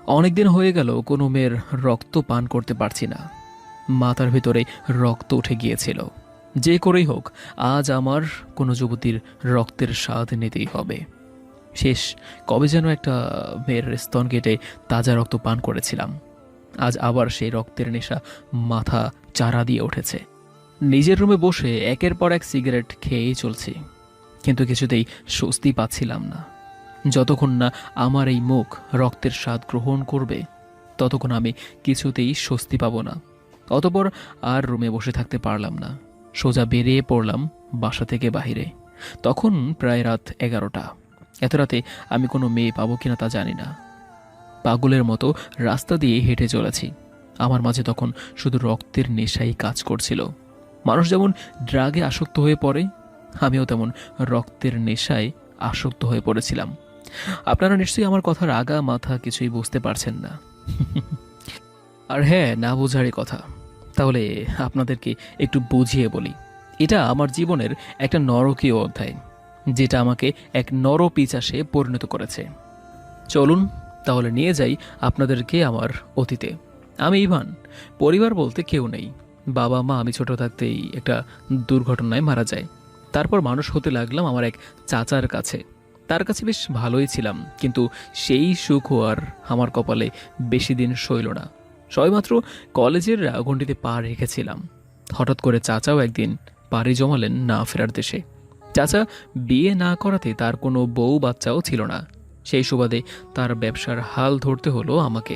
অনেকদিন হয়ে গেল কোনো মেয়ের রক্ত পান করতে পারছি না। মাথার ভিতরে রক্ত উঠে গিয়েছিল। যে করেই হোক, আজ আমার কোনো যুবতীর রক্তের স্বাদ নিতেই হবে। শেষ কবে যেন একটা মেয়ের স্তন কেটে তাজা রক্ত পান করেছিলাম। আজ আবার সেই রক্তের নেশা মাথা চারা দিয়ে উঠেছে। নিজের রুমে বসে একের পর এক সিগারেট খেয়েই চলছি, কিন্তু কিছুতেই স্বস্তি পাচ্ছিলাম না। যতক্ষণ না আমার এই মুখ রক্তের স্বাদ গ্রহণ করবে, ততক্ষণ আমি কিছুতেই স্বস্তি পাব না। অতপর আর রুমে বসে থাকতে পারলাম না। সোজা বেরিয়ে পড়লাম বাসা থেকে বাহিরে। তখন প্রায় রাত 11টা। এত রাতে আমি কোনো মেয়ে পাবো কিনা তা জানি না। পাগলের মতো রাস্তা দিয়ে হেঁটে চলেছি। আমার মাঝে তখন শুধু রক্তের নেশাই কাজ করছিল। মানুষ যেমন ড্রাগে আসক্ত হয়ে পড়ে, আমিও তেমন রক্তের নেশায় আসক্ত হয়ে পড়েছিলাম। আপনারা নিশ্চয়ই আমার কথার আগা মাথা কিছুই বুঝতে পারছেন না। আর হ্যাঁ, না বোঝারই কথা। তাহলে আপনাদেরকে একটু বুঝিয়ে বলি। এটা আমার জীবনের একটা নরকীয় অধ্যায়, যেটা আমাকে এক নরপিশাচে পরিণত করেছে। চলুন তাহলে নিয়ে যাই আপনাদেরকে আমার অতীতে। আমি ইভান। পরিবার বলতে কেউ নেই। বাবা মা আমি ছোট থাকতেই একটা দুর্ঘটনায় মারা যায়। তারপর মানুষ হতে লাগলাম আমার এক চাচার কাছে। তার কাছে বেশ ভালোই ছিলাম, কিন্তু সেই সুখও আর আমার কপালে বেশি দিন সইল না। সবেমাত্র কলেজের গণ্ডিতে পা রেখেছিলাম, হঠাৎ করে চাচাও একদিন পাড়ি জমালেন না ফেরার দেশে। চাচা বিয়ে না করাতে তার কোনো বউ বাচ্চাও ছিল না। সেই সুবাদে তার ব্যবসার হাল ধরতে হলো আমাকে।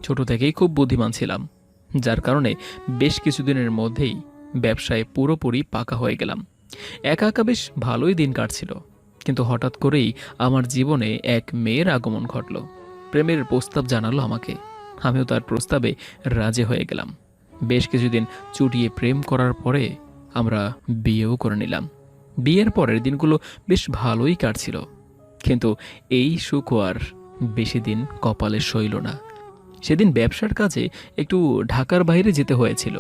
ছোট থেকেই খুব বুদ্ধিমান ছিলাম, যার কারণে বেশ কিছুদিনের মধ্যেই ব্যবসায় পুরোপুরি পাকা হয়ে গেলাম। একা একা বেশ ভালোই দিন কাটছিল, কিন্তু হঠাৎ করেই আমার জীবনে এক মেয়ের আগমন ঘটল। প্রেমের প্রস্তাব জানালো আমাকে। আমিও তার প্রস্তাবে রাজি হয়ে গেলাম। বেশ কিছুদিন চুটিয়ে প্রেম করার পরে আমরা বিয়েও করে নিলাম। বিয়ের পরের দিনগুলো বেশ ভালোই কাটছিল, কিন্তু এই সুখ আর বেশি দিন কপালে সইল না। সেদিন ব্যবসার কাজে একটু ঢাকার বাইরে যেতে হয়েছিল।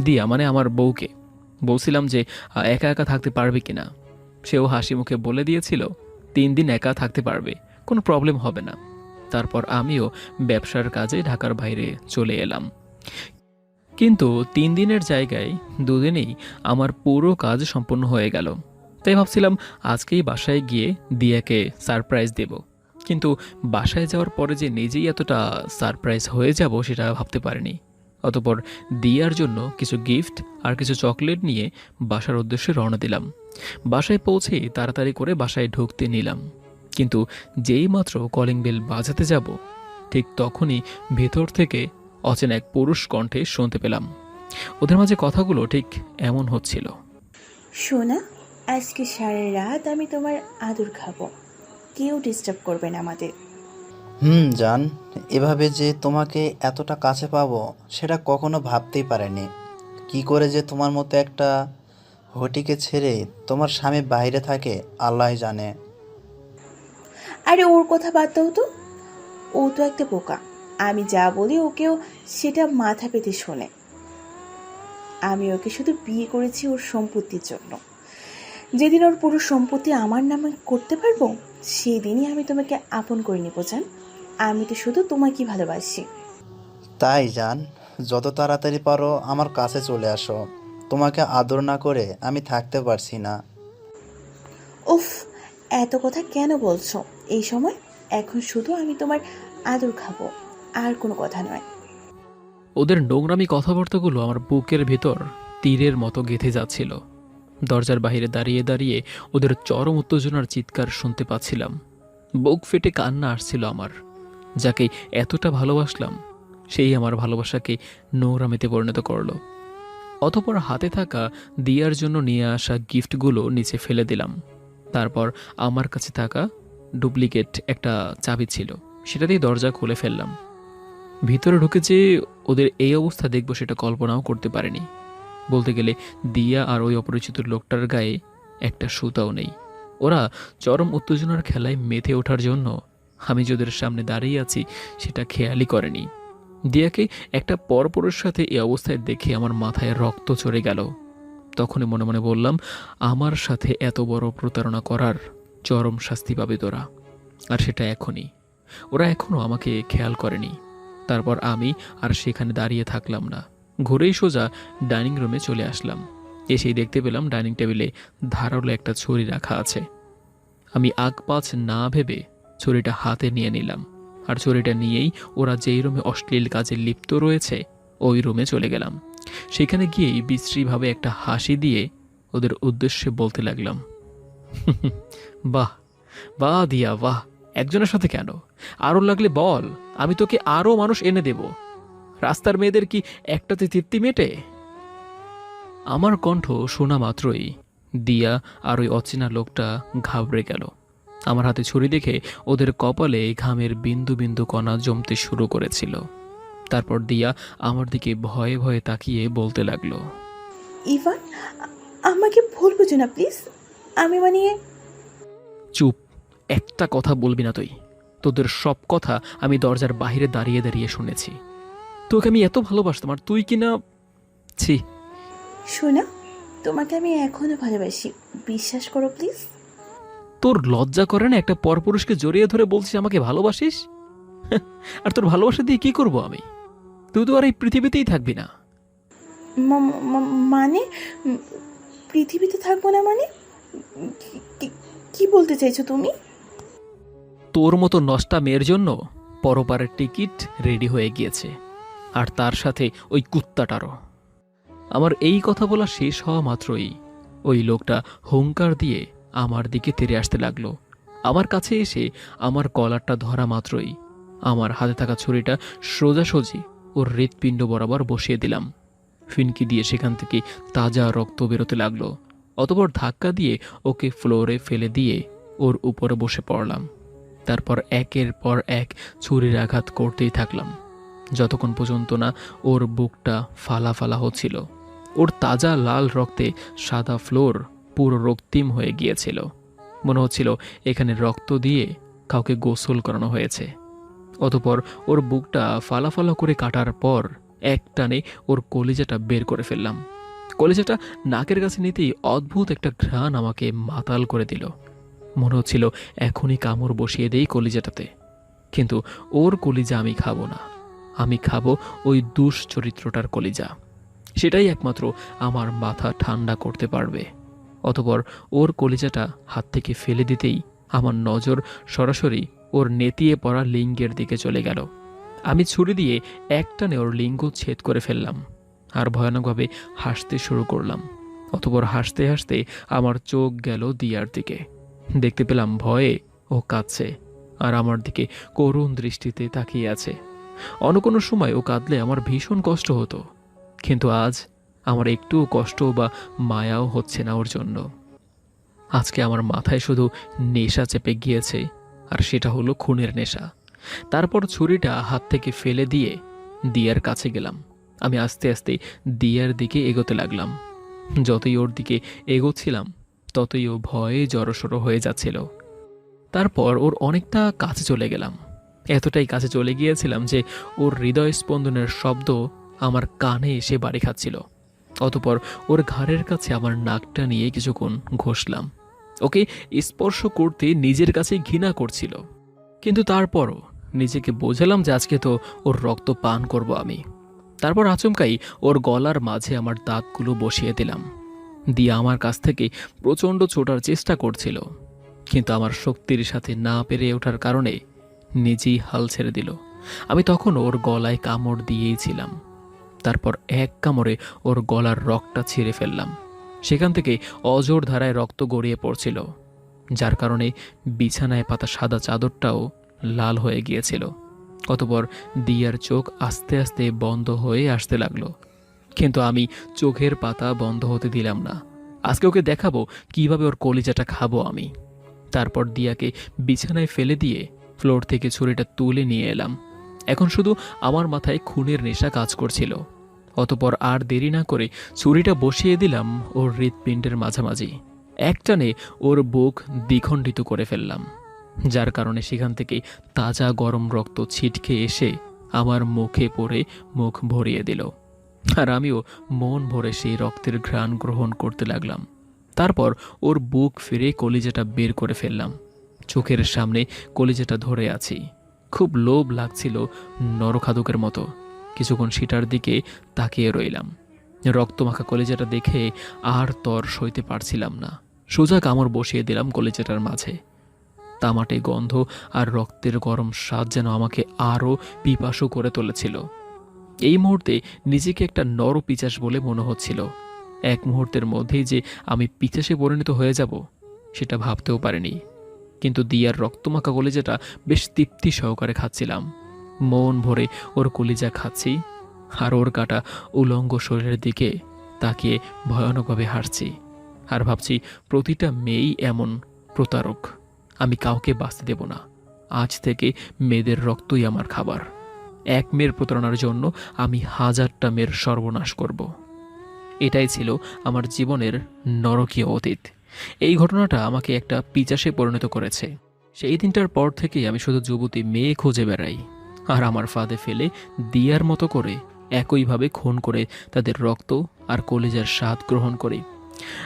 দিয়া মানে আমার বউকে বলছিলাম যে একা একা থাকতে পারবে কিনা। সেও হাসি মুখে বলে দিয়েছিল 3 দিন একা থাকতে পারবে, কোনো প্রবলেম হবে না। তারপর আমিও ব্যবসার কাজে ঢাকার বাইরে চলে এলাম। কিন্তু 3 দিনের জায়গায় 2 দিনেই আমার পুরো কাজ সম্পন্ন হয়ে গেল। তাই ভাবছিলাম আজকেই বাসায় গিয়ে দিয়াকে সারপ্রাইজ দেব। কিন্তু বাসায় যাওয়ার পরে যে নিজেই এতটা সারপ্রাইজ হয়ে যাব সেটা ভাবতে পারিনি। অতপর দিয়ার জন্য কিছু গিফট আর কিছু চকলেট নিয়ে বাসার উদ্দেশ্যে রওনা দিলাম। বাসায় পৌঁছেই তাড়াতাড়ি করে বাসায় ঢুকতে নিলাম, কিন্তু যেই মাত্র কলিং বেল বাজাতে যাব, ঠিক তখনই ভেতর থেকে অচেনা এক পুরুষ কণ্ঠে শুনতে পেলাম। ওদের মাঝে কথাগুলো ঠিক এমন হচ্ছিল। সোনা, আজকে সারা রাত আমি তোমার আদর খাবো। কেউ ডিস্টার্ব করবে না আমাদের। জান, এভাবে যে তোমাকে এতটা কাছে পাবো সেটা কখনো ভাবতেই পারিনি। কি করে যে তোমার মতো একটা হটিকে ছেড়ে তোমার স্বামী বাইরে থাকে আল্লাহই জানে। আরে ওর কথা বাদ দাও তো। ও তো একটা বোকা। আমি যা বলি ওকেও সেটা মাথা পেতে শোনে। আমি ওকে শুধু বিয়ে করেছি ওর সম্পত্তির জন্য। যেদিন ওর পুরো সম্পত্তি আমার নামে করতে পারবো, সেদিনই আমি তোমাকে আপন করে নিব জান। আমি তো শুধু তোমাকেই ভালোবাসি। তাই জান, যত তাড়াতাড়ি পারো আমার কাছে চলে আসো। তোমাকে আদর না করে আমি থাকতে পারছি না। উফ, এত কথা কেন বলছো এই সময়? এখন শুধু আমি তোমার আদর খাবো, আর কোনো কথা নয়। ওদের নোংরামি কথাবার্তাগুলো আমার বুকের ভিতর তীরের মতো গেঁথে যাচ্ছিল। দরজার বাইরে দাঁড়িয়ে দাঁড়িয়ে ওদের চরম উত্তেজনার চিৎকার শুনতে পাচ্ছিলাম। বুক ফেটে কান্না আসছিল আমার। যাকে এতটা ভালোবাসলাম, সেই আমার ভালোবাসাকে নোংরামিতে পরিণত করলো। অতঃপর হাতে থাকা দিয়ার জন্য নিয়ে আসা গিফটগুলো নিচে ফেলে দিলাম। তারপর আমার কাছে থাকা ডুপ্লিকেট একটা চাবি ছিল, সেটা দিয়ে দরজা খুলে ফেললাম। ভিতরে ঢুকে যে ওদের এই অবস্থা দেখবো সেটা কল্পনাও করতে পারিনি। বলতে গেলে দিয়া আর ওই অপরিচিত লোকটার গায়ে একটা সুতাও নেই। ওরা চরম উত্তেজনার খেলায় মেতে ওঠার জন্য আমি যে ওদের সামনে দাঁড়িয়ে আছি সেটা খেয়ালই করেনি। দিয়াকে একটা পরপরের সাথে এই অবস্থায় দেখে আমার মাথায় রক্ত চড়ে গেল। তখনই মনে মনে বললাম, আমার সাথে এত বড় প্রতারণা করার চরম শাস্তি পাবে তোরা, আর সেটা এখনই। ওরা এখনও আমাকে খেয়াল করেনি। তারপর আমি আর সেখানে দাঁড়িয়ে থাকলাম না, ঘুরেই সোজা ডাইনিং রুমে চলে আসলাম। এসেই দেখতে পেলাম ডাইনিং টেবিলে ধারালো একটা ছুরি রাখা আছে। আমি আগপাছ না ভেবে ছুরিটা হাতে নিয়ে নিলাম, আর ছুরিটা নিয়েই ওরা যেই রুমে অশ্লীল কাজে লিপ্ত রয়েছে ওই রুমে চলে গেলাম। সেখানে গিয়েই বিশ্রীভাবে একটা হাসি দিয়ে ওদের উদ্দেশ্যে বলতে লাগলাম, বাহ বাহ দিয়া বাহ, একজনের সাথে কেন, আরও লাগলে বল, আমি তোকে আরও মানুষ এনে দেব। রাস্তার মেয়েদের কি একটাতে তৃপ্তি মেটে? আমার কণ্ঠ শোনা মাত্রই দিয়া আর ওই অচেনা লোকটা ঘাবড়ে গেল। আমার হাতে ছুরি দেখে ওদের কপালে ঘামের বিন্দু বিন্দু কণা জমতে শুরু করেছিল। তারপর দিয়া আমার দিকে ভয়ে ভয়ে তাকিয়ে বলতে লাগলো, ইভান, আমাকে ভুল বুঝো না প্লিজ। আমি মানে চুপ, একটা কথা বলবি না তুই। তোদের সব কথা আমি দরজার বাইরে দাঁড়িয়ে দাঁড়িয়ে শুনেছি। তোকে আমি এত ভালোবাসতাম, আর তুই কিনা, ছি। শোনা, তোমাকে আমি এখনো ভালোবাসি, বিশ্বাস করো প্লিজ। তোর লজ্জা করে না একটা পরপুরুষকে জড়িয়ে ধরে বলছিস আমাকে ভালোবাসিস? আর তোর ভালোবাসা দিয়ে কি করব আমি? তুই তো আর এই পৃথিবীতেই থাকবি না। মানে উম, পৃথিবীতে থাকবো না মানে? কি বলতে চাইছো তুমি? তোর মতো নষ্টা মেয়ের জন্য পরপারের টিকিট রেডি হয়ে গিয়েছে, আর তার সাথে ওই কুত্তাটারও। আমার এই কথা বলা শেষ হওয়া মাত্রই ওই লোকটা হুংকার দিয়ে আমার দিকে তেড়ে আসতে লাগলো। আমার কাছে এসে আমার কলারটা ধরা মাত্রই আমার হাতে থাকা ছুরিটা সোজাসুজি ওর হৃৎপিণ্ড বরাবর বসিয়ে দিলাম। ফিনকি দিয়ে সেখান থেকে তাজা রক্ত বেরোতে লাগলো। অতঃপর ধাক্কা দিয়ে ওকে ফ্লোরে ফেলে দিয়ে ওর উপরে বসে পড়লাম। তারপর একের পর এক ছুরির আঘাত করতেই থাকলাম, যতক্ষণ পর্যন্ত না ওর বুকটা ফালা ফালা হচ্ছিল। ওর তাজা লাল রক্তে সাদা ফ্লোর পুরো রক্তিম হয়ে গিয়েছিল। মনে হচ্ছিল এখানে রক্ত দিয়ে কাউকে গোসল করানো হয়েছে। অতঃপর ওর বুকটা ফালা ফালা করে কাটার পর এক টানে ওর কলিজাটা বের করে ফেললাম। কলিজাটা নাকের কাছে নিতেই অদ্ভুত একটা ঘ্রাণ আমাকে মাতাল করে দিল। মনে হচ্ছিল এখনই কামড় বসিয়ে দেই কলিজাটাতে। কিন্তু ওর কলিজা আমি খাবো না, আমি খাবো ওই দুশ্চরিত্রটার কলিজা। সেটাই একমাত্র আমার মাথা ঠান্ডা করতে পারবে। অতঃপর ওর কলিজাটা হাত থেকে ফেলে দিতেই আমার নজর সরাসরি ওর নেতিয়ে পড়া লিঙ্গের দিকে চলে গেল। আমি ছুরি দিয়ে একটানে ওর লিঙ্গ ছেদ করে ফেললাম, আর ভয়ানকভাবে হাসতে শুরু করলাম। অতঃপর হাসতে হাসতে আমার চোখ গেল দিয়ার দিকে। দেখতে পেলাম ভয়ে ও কাঁদছে, আর আমার দিকে করুণ দৃষ্টিতে তাকিয়ে আছে। অন্য কোনো সময় ও কাঁদলে আমার ভীষণ কষ্ট হতো, কিন্তু আজ আমার একটুও কষ্ট বা মায়াও হচ্ছে না ওর জন্য। আজকে আমার মাথায় শুধু নেশা চেপে গিয়েছে, আর সেটা হলো খুনের নেশা। তারপর ছুরিটা হাত থেকে ফেলে দিয়ে দিয়ার কাছে গেলাম। আমি আস্তে আস্তে দিয়ার দিকে এগোতে লাগলাম। যতই ওর দিকে এগোচ্ছিলাম ততই ও ভয়ে জড়সড় হয়ে যাচ্ছিল। তারপর ওর অনেকটা কাছে চলে গেলাম। এতটাই কাছে চলে গিয়েছিলাম যে ওর হৃদয় স্পন্দনের শব্দ আমার কানে এসে বাড়ি খাচ্ছিল। অতঃপর ওর ঘাড়ের কাছে আমার নাকটা নিয়ে কিছুক্ষণ ঘষলাম। ওকে স্পর্শ করতে নিজের কাছে ঘৃণা করছিল, কিন্তু তারপরও নিজেকে বোঝালাম যে আজকে তো ওর রক্ত পান করব আমি। তারপর আচমকাই ওর গলার মাঝে আমার দাঁতগুলো বসিয়ে দিলাম। দিয়া আমার কাছ থেকে প্রচণ্ড ছোটার চেষ্টা করছিল, কিন্তু আমার শক্তির সাথে না পেরে ওঠার কারণে নিজেই হাল ছেড়ে দিল। আমি তখন ওর গলায় কামড় দিয়েইছিলাম। তারপর এক কামড়ে ওর গলার রগটা ছিঁড়ে ফেললাম। সেখান থেকে অজোর ধারায় রক্ত গড়িয়ে পড়ছিল, যার কারণে বিছানায় পাতা সাদা চাদরটাও লাল হয়ে গিয়েছিল। অতঃপর দিয়ার চোখ আস্তে আস্তে বন্ধ হয়ে আসতে লাগলো, কিন্তু আমি চোখের পাতা বন্ধ হতে দিলাম না। আজকে ওকে দেখাবো কিভাবে ওর কলিজাটা খাবো আমি। তারপর দিয়াকে বিছানায় ফেলে দিয়ে ফ্লোর থেকে ছুরিটা তুলে নিয়ে এলাম। এখন শুধু আমার মাথায় খুনের নেশা কাজ করছিল। অতঃপর আর দেরি না করে ছুরিটা বসিয়ে দিলাম ওর হৃৎপিণ্ডের মাঝামাঝি। একটানে ওর বুক দ্বিখণ্ডিত করে ফেললাম, যার কারণে সেখান থেকে তাজা গরম রক্ত ছিটকে এসে আমার মুখে পড়ে মুখ ভরিয়ে দিল, আর আমিও মন ভরে সেই রক্তের ঘ্রাণ গ্রহণ করতে লাগলাম। তারপর ওর বুক ফিরে কলিজাটা বের করে ফেললাম। চোখের সামনে কলিজাটা ধরে আছি, খুব লোভ লাগছিল নরখাদকের মতো। কিছুক্ষণ সেটার দিকে তাকিয়ে রইলাম। রক্তমাখা কলেজাটা দেখে আর তর সইতে পারছিলাম না। সোজা কামড় বসিয়ে দিলাম কলেজাটার মাঝে। তামাটে গন্ধ আর রক্তের গরম স্বাদ যেন আমাকে আরও পিপাসু করে তুলেছিল। এই মুহূর্তে নিজেকে একটা নরপিচাস বলে মনে হচ্ছিল। এক মুহূর্তের মধ্যেই যে আমি পিচাসে পরিণত হয়ে যাব সেটা ভাবতেও পারিনি। কিন্তু দিয়ার রক্তমাখা কলিজাটা বেশ তৃপ্তি সহকারে খাচ্ছিলাম। মন ভরে ওর কলিজা খাচ্ছি আর ওর কাটা উলঙ্গ শরীরের দিকে তাকিয়ে ভয়ানকভাবে হাসছি। আর ভাবছি প্রতিটা মেয়েই এমন প্রতারক। আমি কাউকে বাঁচতে দেব না। আজ থেকে মেয়েদের রক্তই আমার খাবার। এক মেয়ের প্রতারণার জন্য আমি হাজারটা মেয়ের সর্বনাশ করব। এটাই ছিল আমার জীবনের নরকীয় অতীত। এই ঘটনাটা আমাকে একটা পিচাসে পরিণত করেছে। সেই দিনটার পর থেকেই আমি শুধু যুবতী মেয়ে খুঁজে বেড়াই আর আমার ফাঁদে ফেলে দিয়ার মতো করে একইভাবে খুন করে তাদের রক্ত আর কলিজার স্বাদ গ্রহণ করি।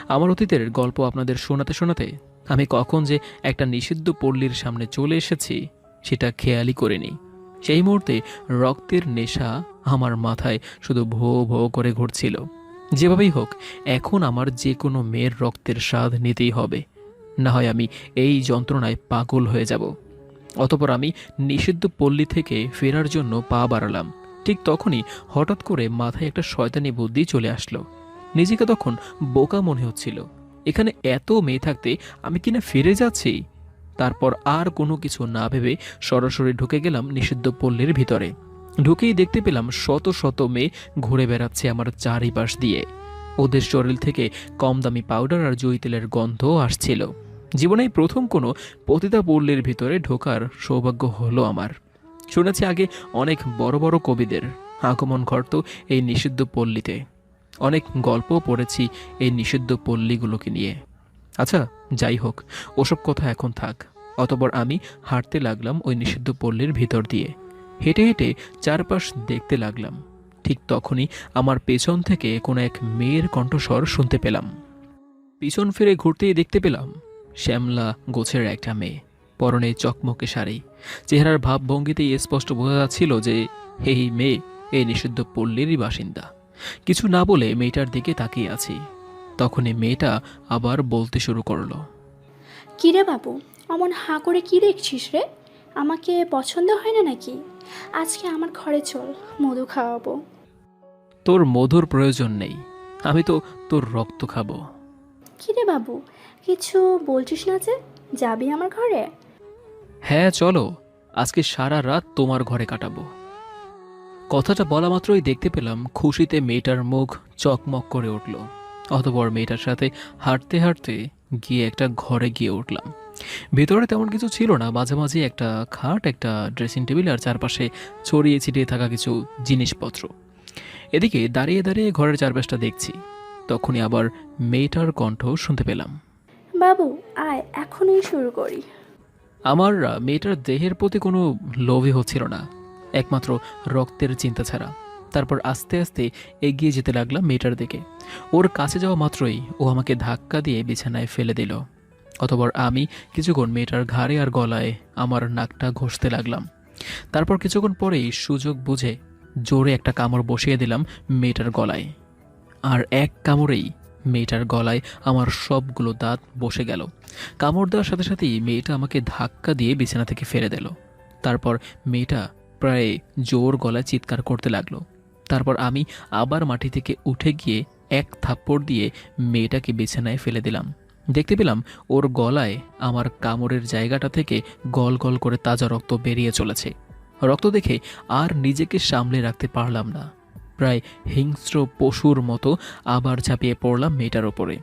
আমার অতীতের গল্প আপনাদের শোনাতে শোনাতে আমি কখন যে একটা নিষিদ্ধ পল্লীর সামনে চলে এসেছি সেটা খেয়ালই করিনি। সেই মুহূর্তে রক্তের নেশা আমার মাথায় শুধু ভো ভো করে ঘুরছিল। যেভাবেই হোক এখন আমার যে কোনো মেয়ের রক্তের স্বাদ নিতেই হবে, না হয় আমি এই যন্ত্রণায় পাগল হয়ে যাব। অতঃপর আমি নিষিদ্ধ পল্লী থেকে ফেরার জন্য পা বাড়ালাম। ঠিক তখনই হঠাৎ করে মাথায় একটা শয়তানি বুদ্ধি চলে আসলো। নিজেকে তখন বোকা মনে হচ্ছিল। এখানে এত মেয়ে থাকতে আমি কিনা ফিরে যাচ্ছি। তারপর আর কোনো কিছু না ভেবে সরাসরি ঢুকে গেলাম নিষিদ্ধ পল্লীর ভিতরে। ঢুকেই দেখতে পেলাম শত শত মেয়ে ঘুরে বেড়াচ্ছে আমার চারিপাশ দিয়ে। ওদের শরীর থেকে কম দামি পাউডার আর জয়ী তেলের গন্ধ আসছিল। জীবনে প্রথম কোনো পতিতা পল্লীর ভিতরে ঢোকার সৌভাগ্য হলো আমার। শুনেছি আগে অনেক বড় বড় কবিদের আগমন ঘটত এই নিষিদ্ধ পল্লীতে। অনেক গল্পও পড়েছি এই নিষিদ্ধ পল্লীগুলোকে নিয়ে। আচ্ছা, যাই হোক, ওসব কথা এখন থাক। অতঃপর আমি হাঁটতে লাগলাম ওই নিষিদ্ধ পল্লীর ভিতর দিয়ে। হেঁটে হেঁটে চারপাশ দেখতে লাগলাম। ঠিক তখনই আমার পেছন থেকে কোনো এক মেয়ের কণ্ঠস্বর শুনতে পেলাম। পিছন ফিরে ঘুরতেই দেখতে পেলাম শ্যামলা গোছের একটা মেয়ে, পরনে চকমকে শাড়ি। চেহারার ভাবভঙ্গিতেই স্পষ্ট বোঝা যাচ্ছিল যে এই মেয়ে এই নিষিদ্ধ পল্লীরই বাসিন্দা। কিছু না বলে মেয়েটার দিকে তাকিয়ে আছি। তখনই মেয়েটা আবার বলতে শুরু করলো। কিরে বাবু, অমন হাঁ করে কি দেখছিস রে? আমাকে পছন্দ হয় না নাকি? আজকে আমার ঘরে চল, মধু খাওয়াবো। তোর মধুর প্রয়োজন নেই, আমি তো তোর রক্ত খাবো। কিরে বাবু, কিছু বলছিস না যে? যাবি আমার ঘরে? হ্যাঁ চলো, আজকে সারা রাত তোমার ঘরে কাটাবো। কথাটা বলা মাত্রই দেখতে পেলাম খুশিতে মেয়েটার মুখ চকমক করে উঠল। অতঃপর মেয়েটার সাথে হাঁটতে হাঁটতে গিয়ে একটা ঘরে গিয়ে উঠলাম। ভেতরে তেমন কিছু ছিল না, মাঝামাঝি একটা খাট, একটা ড্রেসিং টেবিল আর চারপাশে ছড়িয়ে ছিটিয়ে থাকা কিছু জিনিসপত্র। এদিকে দাঁড়িয়ে দাঁড়িয়ে ঘরের চারপাশটা দেখছি। তখনই আবার মেয়েটার কণ্ঠ শুনতে পেলাম। বাবু আয়, এখনই শুরু করি। আমার মেয়েটার দেহের প্রতি কোনো লোভই হচ্ছিল না, একমাত্র রক্তের চিন্তা ছাড়া। তারপর আস্তে আস্তে এগিয়ে যেতে লাগলাম মেয়েটার দিকে। ওর কাছে যাওয়া মাত্রই ও আমাকে ধাক্কা দিয়ে বিছানায় ফেলে দিল। অতঃপর আমি কিছুক্ষণ মেয়েটার ঘাড়ে আর গলায় আমার নাকটা ঘষতে লাগলাম। তারপর কিছুক্ষণ পরেই সুযোগ বুঝে জোরে একটা কামড় বসিয়ে দিলাম মেয়েটার গলায়। আর এক কামড়েই মেয়েটার গলায় আমার সবগুলো দাঁত বসে গেল। কামড় দেওয়ার সাথে সাথেই মেয়েটা আমাকে ধাক্কা দিয়ে বিছানা থেকে ফেলে দিল। তারপর মেয়েটা প্রায় জোর গলায় চিৎকার করতে লাগলো। তারপর আমি আবার মাটি থেকে উঠে গিয়ে এক থাপ্পড় দিয়ে মেয়েটাকে বিছানায় ফেলে দিলাম। দেখতে পেলাম ওর গলায় আমার কামড়ের জায়গাটা থেকে গল গল করে তাজা রক্ত বেরিয়ে চলেছে। রক্ত দেখে আর নিজেকে সামলে রাখতে পারলাম না। প্রায় হিংস্র পশুর মতো আবার ঝাঁপিয়ে পড়লাম মেয়েটার ওপরে।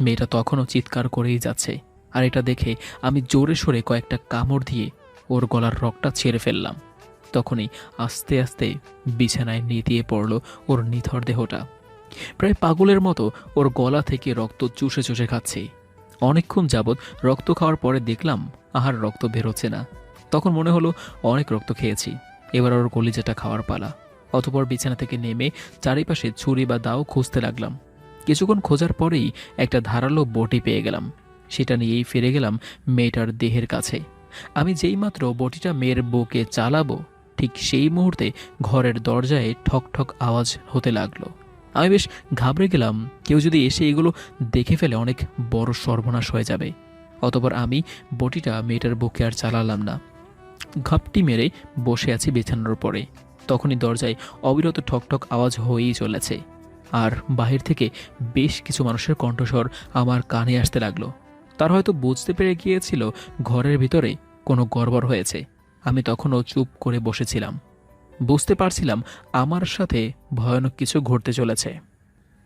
মেয়েটা তখনও চিৎকার করেই যাচ্ছে, আর এটা দেখে আমি জোরে সোরে কয়েকটা কামড় দিয়ে ওর গলার রগটা ছেড়ে ফেললাম। তখনই আস্তে আস্তে বিছানায় নিতিয়ে পড়ল ওর নিথর দেহটা। প্রায় পাগলের মতো ওর গলা থেকে রক্ত চুষে চুষে খাচ্ছে। অনেকক্ষণ যাবৎ রক্ত খাওয়ার পরে দেখলাম আর রক্ত বেরোচ্ছে না। তখন মনে হলো অনেক রক্ত খেয়েছি, এবার ওর কলিজাটা খাওয়ার পালা। অতঃপর বিছানা থেকে নেমে চারিপাশে ছুরি বা দাও খুঁজতে লাগলাম। কিছুক্ষণ খোঁজার পরেই একটা ধারালো বটি পেয়ে গেলাম। সেটা নিয়েই ফিরে গেলাম মেয়েটার দেহের কাছে। আমি যেইমাত্র বটিটা মেয়ের বুকে চালাবো ঠিক সেই মুহূর্তে ঘরের দরজায় ঠক ঠক আওয়াজ হতে লাগলো। আমি বেশ ঘাবড়ে গেলাম, কেউ যদি এসে এগুলো দেখে ফেলে অনেক বড় সর্বনাশ হয়ে যাবে। অতঃপর আমি বটিটা মেয়েটার বুকে আর চালালাম না, ঘাপটি মেরে বসে আছি বিছানার উপরে। তখনই দরজায় অবিরত ঠকঠক আওয়াজ হয়েই চলেছে, আর বাহির থেকে বেশ কিছু মানুষের কণ্ঠস্বর আমার কানে আসতে লাগলো। তার হয়তো বুঝতে পেরে গিয়েছিল ঘরের ভিতরে কোনো গড়বড় হয়েছে। আমি তখনও চুপ করে বসেছিলাম, বুঝতে পারছিলাম আমার সাথে ভয়ানক কিছু ঘটতে চলেছে।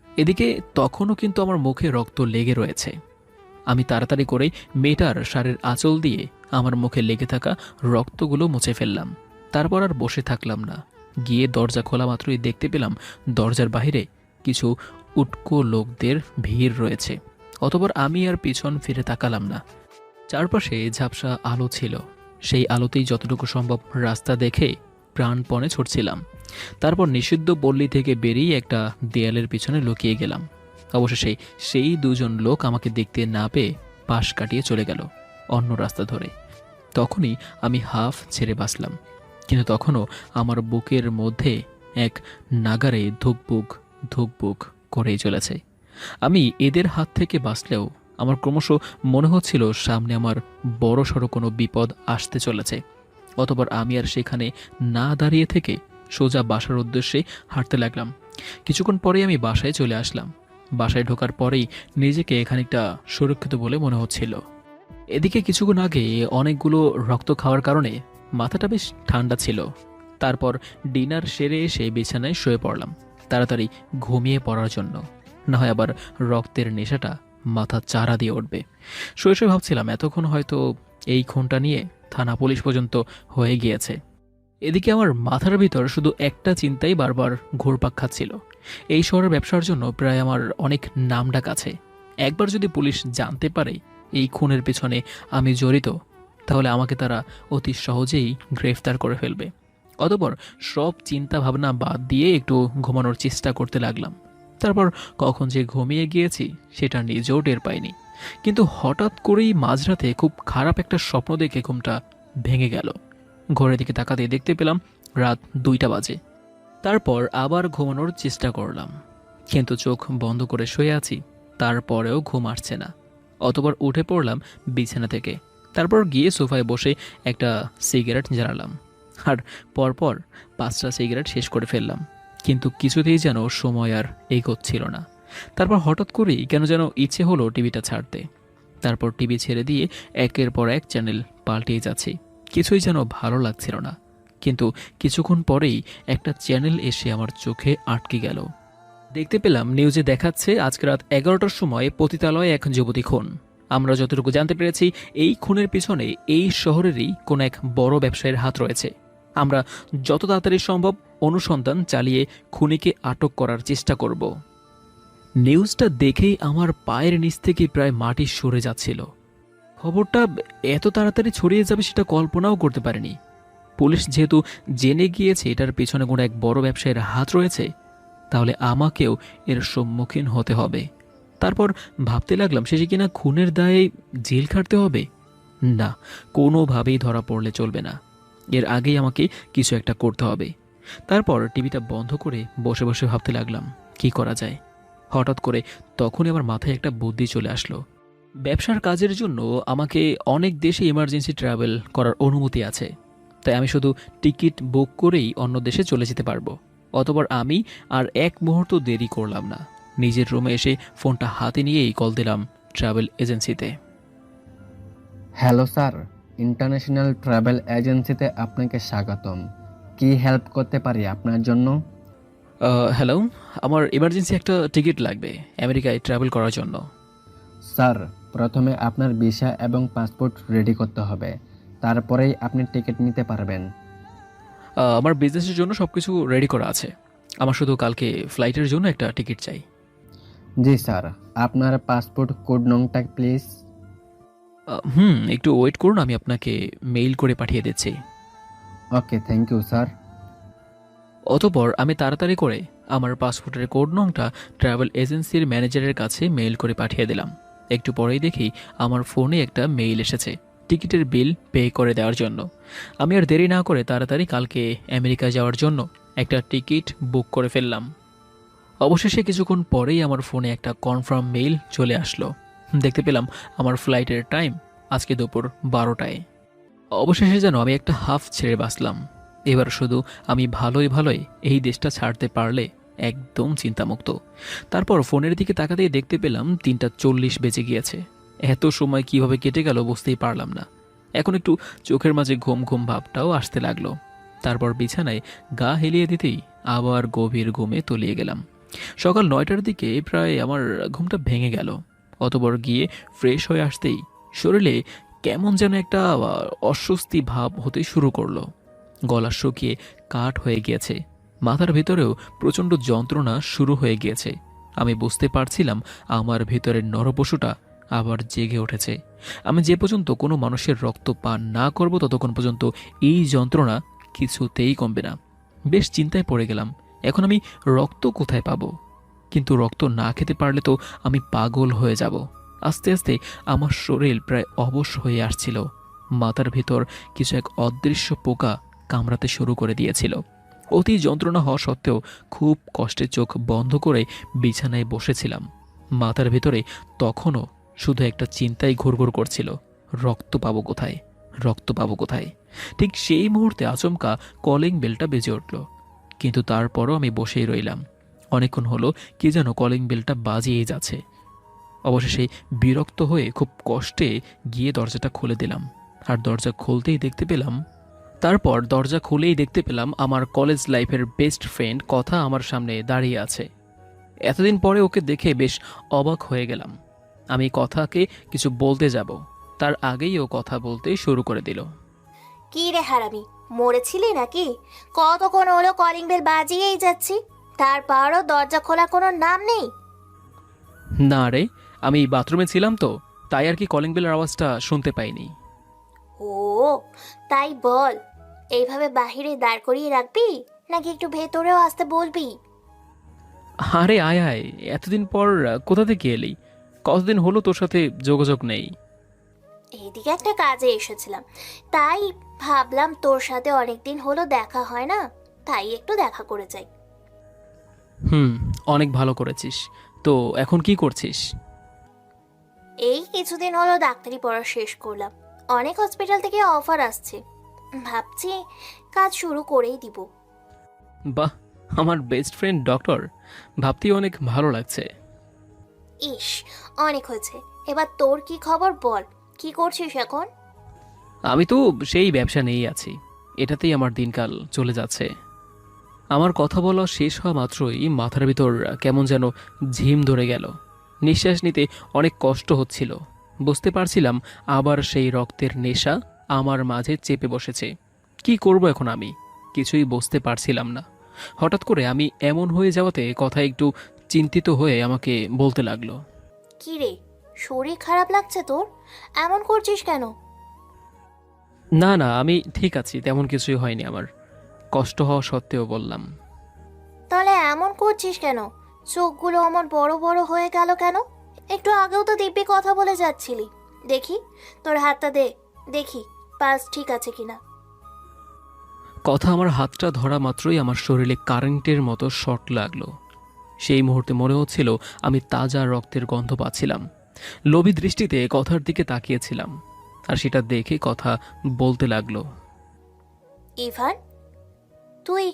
এদিকে তখনও কিন্তু আমার মুখে রক্ত লেগে রয়েছে। আমি তাড়াতাড়ি করে মেয়েটার শাড়ির আঁচল দিয়ে আমার মুখে লেগে থাকা রক্তগুলো মুছে ফেললাম। তারপর আর বসে থাকলাম না, গিয়ে দরজা খোলা মাত্রই দেখতে পেলাম দরজার বাইরে কিছু উটকো লোকদের ভিড় রয়েছে। অতঃপর আমি আর পিছন ফিরে তাকালাম না। চারপাশে ঝাপসা আলো ছিল, সেই আলোতেই যতটুকু সম্ভব রাস্তা দেখে প্রাণপণে ছুটছিলাম। তারপর নিষিদ্ধ পল্লী থেকে বেরিয়ে একটা দেয়ালের পিছনে লুকিয়ে গেলাম। অবশেষে সেই দুজন লোক আমাকে দেখতে না পেয়ে পাশ কাটিয়ে চলে গেল অন্য রাস্তা ধরে। তখনই আমি হাফ ছেড়ে বাঁচলাম, কিন্তু তখনও আমার বুকের মধ্যে এক নাগারে ধুকপুক ধুকপুক করেই চলেছে। আমি এদের হাত থেকে বাঁচলেও আমার ক্রমশ মনে হচ্ছিল সামনে আমার বড় সড়ো কোনো বিপদ আসতে চলেছে। অতঃপর আমি আর সেখানে না দাঁড়িয়ে থেকে সোজা বাসার উদ্দেশ্যে হাঁটতে লাগলাম। কিছুক্ষণ পরেই আমি বাসায় চলে আসলাম। বাসায় ঢোকার পরেই নিজেকে খানিকটা সুরক্ষিত বলে মনে হচ্ছিল। এদিকে কিছুক্ষণ আগে অনেকগুলো রক্ত খাওয়ার কারণে মাথাটা বেশ ঠান্ডা ছিল। তারপর ডিনার সেরে এসে বিছানায় শুয়ে পড়লাম তাড়াতাড়ি ঘুমিয়ে পড়ার জন্য, না হয় আবার রক্তের নেশাটা মাথা চারা দিয়ে উঠবে। শুয়ে শুয়ে ভাবছিলাম এতক্ষণ হয়তো এই খুনটা নিয়ে থানা পুলিশ পর্যন্ত হয়ে গিয়েছে। এদিকে আমার মাথার ভিতর শুধু একটা চিন্তাই বারবার ঘুরপাক খাচ্ছিল। এই শহরের ব্যবসার জন্য প্রায় আমার অনেক নামডাক আছে। একবার যদি পুলিশ জানতে পারে এই খুনের পেছনে আমি জড়িত, তাহলে আমাকে তারা অতি সহজেই গ্রেফতার করে ফেলবে। অতঃপর সব চিন্তা ভাবনা বাদ দিয়ে একটু ঘুমানোর চেষ্টা করতে লাগলাম। তারপর কখন যে ঘুমিয়ে গিয়েছি সেটা নিজেও টের পাইনি। কিন্তু হঠাৎ করেই মাঝরাতে খুব খারাপ একটা স্বপ্ন দেখে ঘুমটা ভেঙে গেল। ঘরের দিকে তাকাতে দেখতে পেলাম রাত 2টা বাজে। তারপর আবার ঘুমানোর চেষ্টা করলাম, কিন্তু চোখ বন্ধ করে শুয়ে আছি, তারপরেও ঘুম আসছে না। অতবার উঠে পড়লাম বিছানা থেকে। তারপর গিয়ে সোফায় বসে একটা সিগারেট জ্বালালাম, আর পরপর 5টা সিগারেট শেষ করে ফেললাম। কিন্তু কিছুতেই যেন সময় আর এগোচ্ছিল না। তারপর হঠাৎ করেই কেন যেন ইচ্ছে হলো টিভিটা ছাড়তে। তারপর টিভি ছেড়ে দিয়ে একের পর এক চ্যানেল পাল্টিয়ে যাচ্ছি, কিছুই যেন ভালো লাগছিল না। কিন্তু কিছুক্ষণ পরেই একটা চ্যানেল এসে আমার চোখে আটকে গেল। দেখতে পেলাম নিউজে দেখাচ্ছে আজকে রাত 11টার সময় পতিতালয়ে এক যুবতী খুন। আমরা যতটুকু জানতে পেরেছি এই খুনের পিছনে এই শহরেরই কোন এক বড় ব্যবসায়ীর হাত রয়েছে। আমরা যত তাড়াতাড়ি সম্ভব অনুসন্ধান চালিয়ে খুনিকে আটক করার চেষ্টা করব। নিউজটা দেখেই আমার পায়ের নিচ থেকে প্রায় মাটি সরে যাচ্ছিল। খবরটা এত তাড়াতাড়ি ছড়িয়ে যাবে সেটা কল্পনাও করতে পারিনি। পুলিশ যেহেতু জেনে গিয়েছে এটার পেছনে কোনো এক বড় ব্যবসায়ীর হাত রয়েছে, তাহলে আমাকেও এর সম্মুখীন হতে হবে। তারপর ভাবতে লাগলাম শেষে কিনা খুনের দায়ে জেল খাটতে হবে। না, কোনোভাবেই ধরা পড়লে চলবে না, এর আগেই আমাকে কিছু একটা করতে হবে। তারপর টিভিটা বন্ধ করে বসে বসে ভাবতে লাগলাম কি করা যায়। হঠাৎ করে তখনই আমার মাথায় একটা বুদ্ধি চলে আসলো। ব্যবসার কাজের জন্য আমাকে অনেক দেশে ইমার্জেন্সি ট্রাভেল করার অনুমতি আছে, তাই আমি শুধু টিকিট বুক করেই অন্য দেশে চলে যেতে পারবো। অতঃপর আমি আর এক মুহূর্ত দেরি করলাম না, নিজের রুমে এসে ফোনটা হাতে নিয়েই কল দিলাম ট্রাভেল এজেন্সিতে। হ্যালো স্যার, ইন্টারন্যাশনাল ট্রাভেল এজেন্সিতে আপনাকে স্বাগতম। কি হেল্প করতে পারি আপনার জন্য? হ্যালো, আমার ইমার্জেন্সি একটা টিকিট লাগবে আমেরিকায় ট্রাভেল করার জন্য। স্যার, প্রথমে আপনার ভিসা এবং পাসপোর্ট রেডি করতে হবে, তারপরেই আপনি টিকিট নিতে পারবেন। আমার বিজনেসের জন্য সব কিছু রেডি করা আছে, আমার শুধু কালকে ফ্লাইটের জন্য একটা টিকিট চাই। জি স্যার, আপনার পাসপোর্ট কোড নংটা প্লিজ। একটু ওয়েট করুন, আমি আপনাকে মেইল করে পাঠিয়ে দিচ্ছি। ওকে, থ্যাংক ইউ স্যার। অতঃপর আমি তাড়াতাড়ি করে আমার পাসপোর্টের কোড নংটা ট্রাভেল এজেন্সির ম্যানেজারের কাছে মেইল করে পাঠিয়ে দিলাম। একটু পরেই দেখি আমার ফোনে একটা মেইল এসেছে। টিকিটের বিল পে করে দেওয়ার জন্য। আমি আর দেরি না করে তাড়াতাড়ি কালকে আমেরিকা যাওয়ার জন্য একটা টিকিট বুক করে ফেললাম। অবশেষে কিছুক্ষণ পরেই আমার ফোনে একটা কনফার্ম মেইল চলে আসলো। দেখতে পেলাম আমার ফ্লাইটের টাইম আজকে দুপুর 12টায়। অবশেষে যেন আমি একটা হাফ ছেড়ে বাঁচলাম। এবার শুধু আমি ভালোই ভালোই এই দেশটা ছাড়তে পারলে একদম চিন্তামুক্ত। তারপর ফোনের দিকে তাকাতেই দেখতে পেলাম 3:40 বেজে গিয়েছে। এত সময় কিভাবে কেটে গেল বুঝতেই পারলাম না। এখন একটু চোখের মাঝে ঘুম ঘুম ভাবটাও আসতে লাগলো। তারপর বিছানায় গা হেলিয়ে দিতেই আবার গভীর ঘুমে তলিয়ে গেলাম। সকাল 9টার দিকে প্রায় আমার ঘুমটা ভেঙে গেল। অতঃপর গিয়ে ফ্রেশ হয়ে আসতেই শরীরে কেমন যেন একটা অস্বস্তি ভাব হতে শুরু করলো। গলা শুকিয়ে কাঠ হয়ে গিয়েছে, মাথার ভেতরেও প্রচণ্ড যন্ত্রণা শুরু হয়ে গিয়েছে। আমি বুঝতে পারছিলাম আমার ভেতরের নরপশুটা আবার জেগে উঠেছে। আমি যে পর্যন্ত কোনো মানুষের রক্ত পান না করব ততক্ষণ পর্যন্ত এই যন্ত্রণা কিছুতেই কমবে না। বেশ চিন্তায় পড়ে গেলাম, এখন আমি রক্ত কোথায় পাবো? কিন্তু রক্ত না খেতে পারলে তো আমি পাগল হয়ে যাব। আস্তে আস্তে আমার শরীর প্রায় অবশ হয়ে আসছিল। মাথার ভেতর কিছু এক অদৃশ্য পোকা কামড়াতে শুরু করে দিয়েছিল। অতি যন্ত্রণা হওয়া সত্ত্বেও খুব কষ্টে চোখ বন্ধ করে বিছানায় বসেছিলাম। মাথার ভেতরে তখনও শুধু একটা চিন্তাই ঘুরঘুর করছিল, রক্ত পাবো কোথায়, রক্ত পাবো কোথায়। ঠিক সেই মুহূর্তে আচমকা কলিং বেলটা বেজে উঠল। কিন্তু তারপরও আমি বসেই রইলাম। অনেকক্ষণ হলো কি যেন কলিং বেলটা বাজিয়েই যাচ্ছে। অবশেষে বিরক্ত হয়ে খুব কষ্টে গিয়ে দরজাটা খুলে দিলাম। আর দরজা খুলতেই দেখতে পেলাম আমার কলেজ লাইফের বেস্ট ফ্রেন্ড কথা আমার সামনে দাঁড়িয়ে আছে। এতদিন পরে ওকে দেখে বেশ অবাক হয়ে গেলাম। আমি কথাকে কিছু বলতে যাব, তার আগেই ও কথা বলতে শুরু করে দিল। কি রে হারামি, মরেছিলি নাকি? কতক্ষণ হলো কলিং বেল বাজিয়েই যাচ্ছি, তারপরও দরজা খোলার কোনো নাম নেই। না রে, আমি বাথরুমে ছিলাম তো, তাই আর কি কলিং বেলের আওয়াজটা শুনতে পাইনি। ও তাই বল, এইভাবে বাহিরে দাঁড় করিয়ে রাখবি নাকি একটু ভেতরেও আসতে বলবি? আরে আয় আয়, এতদিন পর কোথা থেকে এলি? কতদিন হলো তোর সাথে যোগাযোগ নেই। এইদিকে একটা কাজে এসেছিলাম, তাই ভাবলাম তোর সাথে অনেকদিন হলো দেখা হয় না, তাই একটু দেখা করে যাই। অনেক ভালো করেছিস। তো এখন কি করছিস? এই কিছুদিন হলো ডাক্তারি পড়া শেষ করলাম, অনেক হসপিটাল থেকে অফার আসছে, ভাবছি কাজ শুরু করেই দিব। বাহ, আমার বেস্ট ফ্রেন্ড ডক্টর, ভাবতেই অনেক ভালো লাগছে। ইস, অনেক হয়েছে, এবার তোর কি খবর বল, কি করছিস এখন? আমি তো সেই ব্যবসা নিয়েই আছি, এটাতেই আমার দিনকাল চলে যাচ্ছে। আমার কথা বলা শেষ হওয়া মাত্রই মাথার ভিতর কেমন যেন ঝিম ধরে গেল। নিঃশ্বাস নিতে অনেক কষ্ট হচ্ছিল। বুঝতে পারছিলাম আবার সেই রক্তের নেশা আমার মাঝে চেপে বসেছে। কি করব এখন আমি? কিছুই বুঝতে পারছিলাম না। হঠাৎ করে আমি এমন হয়ে যাওয়াতে কথা একটু চিন্তিত হয়ে আমাকে বলতে লাগলো। কি রে, শরীর খারাপ লাগছে তোর? এমন করছিস কেন? না না, আমি ঠিক আছি, তেমন কিছুই হয়নি আমার। কষ্ট হওয়া সত্ত্বেও বললাম। তাহলে এমন করছিস কেন? চোখগুলো আমার বড় বড় হয়ে গেল কেন? একটু আগেও তো দিব্যি কথা বলে যাচ্ছিলি। দেখি তোর হাতটা দে, দেখি পাস ঠিক আছে কিনা। কথা আমার হাতটা ধরা মাত্রই আমার শরীরে কারেন্টের মতো শর্ট লাগলো। সেই মুহূর্তে মনে হচ্ছিল আমি তাজা রক্তের গন্ধ পাচ্ছিলাম। লোভী দৃষ্টিতে কথার দিকে তাকিয়েছিলাম, আর সেটা দেখে কথা বলতে লাগলো। ইভান, তুই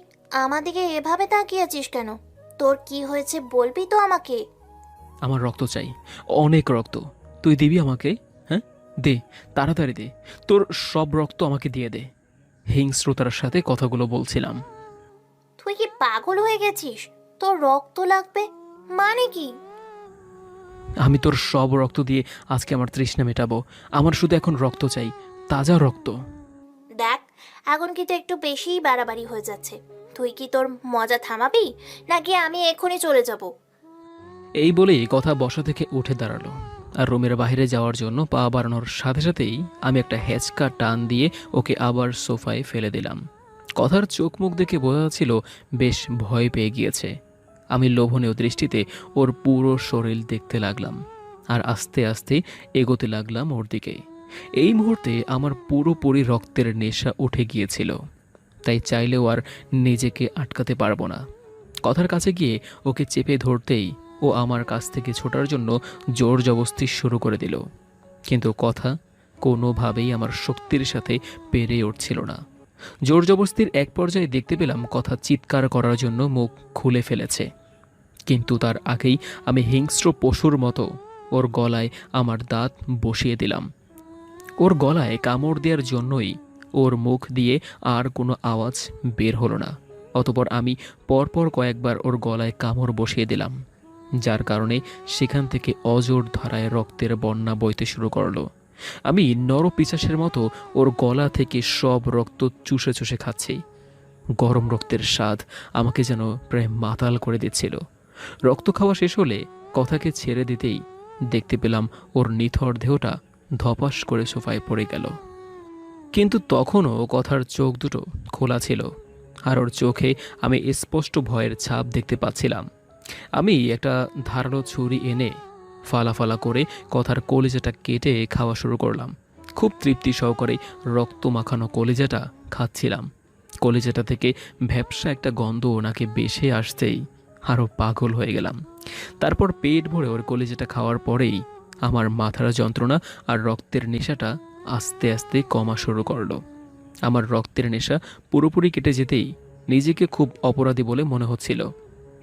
আমাদিকে এভাবে তাকিয়েছিস কেন? তোর কি হয়েছে বলবি তো আমাকে? আমার রক্ত চাই, অনেক রক্ত। তুই দিবি আমাকে? হ্যাঁ দে, তাড়াতাড়ি দে, তোর সব রক্ত আমাকে দিয়ে দে। হিংস্রতার সাথে কথাগুলো বলছিলাম। তুই কি পাগল হয়ে গেছিস? তোর রক্ত লাগবে মানে কি? আমি তোর সব রক্ত দিয়ে আজকে আমার তৃষ্ণা মেটাবো। আমার শুধু এখন রক্ত চাই, তাজা রক্ত। দেখ, এখন কিন্তু একটু বেশিই বাড়াবাড়ি হয়ে যাচ্ছে। তুই কি তোর মজা থামাবি নাকি আমি এখনই চলে যাব? এই বলেই কথা বসা থেকে উঠে দাঁড়ালো, আর রুমের বাইরে যাওয়ার জন্য পা বাড়ানোর সাথে সাথেই আমি একটা হ্যাচকা টান দিয়ে ওকে আবার সোফায় ফেলে দিলাম। কথার চোখ মুখ দেখে বোঝা যাচ্ছিল বেশ ভয় পেয়ে গিয়েছে। আমি লোভনীয় দৃষ্টিতে ওর পুরো শরীর দেখতে লাগলাম, আর আস্তে আস্তে এগোতে লাগলাম ওর দিকে। এই মুহূর্তে আমার পুরোপুরি রক্তের নেশা উঠে গিয়েছিল, তাই চাইলেও আর নিজেকে আটকাতে পারবো না। কথার কাছে গিয়ে ওকে চেপে ধরতেই ও আমার কাছ থেকে ছোটার জন্য জোর জবস্তি শুরু করে দিল, কিন্তু কথা কোনোভাবেই আমার শক্তির সাথে পেরে উঠছিল না। জোর জবস্তির এক পর্যায়ে দেখতে পেলাম কথা চিৎকার করার জন্য মুখ খুলে ফেলেছে, কিন্তু তার আগেই আমি হিংস্র পশুর মতো ওর গলায় আমার দাঁত বসিয়ে দিলাম। ওর গলায় কামড় দেওয়ার জন্যই ওর মুখ দিয়ে আর কোনো আওয়াজ বের হলো না। অতঃপর আমি পরপর কয়েকবার ওর গলায় কামড় বসিয়ে দিলাম, যার কারণে সেখান থেকে অজোর ধারায় রক্তের বন্যা বইতে শুরু করলো। আমি নরপিশাচের মতো ওর গলা থেকে সব রক্ত চুষে চুষে খাচ্ছি। গরম রক্তের স্বাদ আমাকে যেন প্রায় মাতাল করে দিচ্ছিল। রক্ত খাওয়া শেষ হলে কথাকে ছেড়ে দিতেই দেখতে পেলাম ওর নিথর দেহটা ধপাস করে সোফায় পড়ে গেল। কিন্তু তখনও কথার চোখ দুটো খোলা ছিল, আর ওর চোখে আমি স্পষ্ট ভয়ের ছাপ দেখতে পাচ্ছিলাম। আমি একটা ধারালো ছুরি এনে ফালা ফালা করে কথার কলিজাটা কেটে খাওয়া শুরু করলাম। খুব তৃপ্তি সহকারে রক্ত মাখানো কলিজাটা খাচ্ছিলাম। কলিজাটা থেকে ভ্যাপসা একটা গন্ধ নাকে বেশে আসতেই আরও পাগল হয়ে গেলাম। তারপর পেট ভরে ওর কলিজাটা খাওয়ার পরেই আমার মাথার যন্ত্রণা আর রক্তের নেশাটা আস্তে আস্তে কমা শুরু করলো। আমার রক্তের নেশা পুরোপুরি কেটে যেতেই নিজেকে খুব অপরাধী বলে মনে হচ্ছিল।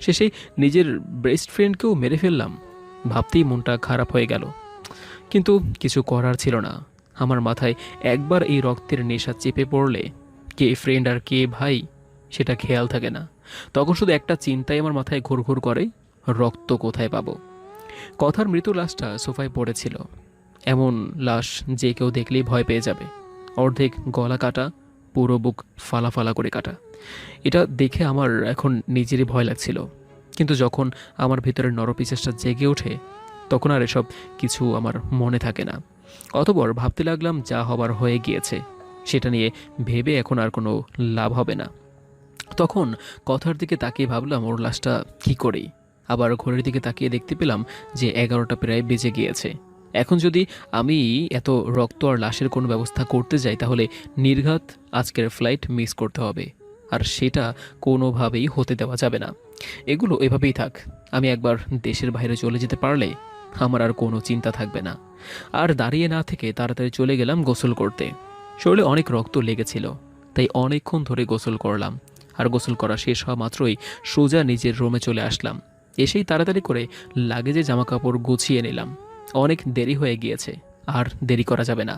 শেষে নিজের বেস্ট ফ্রেন্ডকেও মেরে ফেললাম ভাবতেই মনটা খারাপ হয়ে গেল, কিন্তু কিছু করার ছিল না। আমার মাথায় একবার এই রক্তের নেশা চেপে পড়লে কে ফ্রেন্ড আর কে ভাই সেটা খেয়াল থাকে না। তখন শুধু একটা চিন্তাই আমার মাথায় ঘুরঘুর করে, রক্ত কোথায় পাবো। কথার মৃত লাশটা সোফায় পড়েছিল, এমন লাশ যে কেউ দেখলেই ভয় পেয়ে যাবে। অর্ধেক গলা কাটা, পুরো বুক ফালা ফালা করে কাটা। এটা দেখে আমার এখন নিজেরই ভয় লাগছিল, কিন্তু যখন আমার ভিতরের নরপিশাচটা জেগে ওঠে তখন আর এসব কিছু আমার মনে থাকে না। অতঃপর ভাবতে লাগলাম যা হবার হয়ে গিয়েছে, সেটা নিয়ে ভেবে এখন আর কোনো লাভ হবে না। তখন কথার দিকে তাকিয়ে ভাবলাম ওর লাশটা কী করি। আবার ঘড়ির দিকে তাকিয়ে দেখতে পেলাম যে 11টা প্রায় বেজে গিয়েছে। এখন যদি আমি এত রক্ত আর লাশের কোনো ব্যবস্থা করতে যাই তাহলে নির্ঘাত আজকের ফ্লাইট মিস করতে হবে, আর সেটা কোনোভাবেই হতে দেওয়া যাবে না। এগুলো এভাবেই থাক, আমি একবার দেশের বাইরে চলে যেতে পারলে আমার আর কোনো চিন্তা থাকবে না। আর দাঁড়িয়ে না থেকে তাড়াতাড়ি চলে গেলাম গোসল করতে। শরীরে অনেক রক্ত লেগেছিল, তাই অনেকক্ষণ ধরে গোসল করলাম। আর গোসল করা শেষ হওয়া মাত্রই সোজা নিজের রুমে চলে আসলাম। এসেই তাড়াতাড়ি করে লাগেজে জামাকাপড় গুছিয়ে নিলাম। অনেক দেরি হয়ে গিয়েছে, আর দেরি করা যাবে না।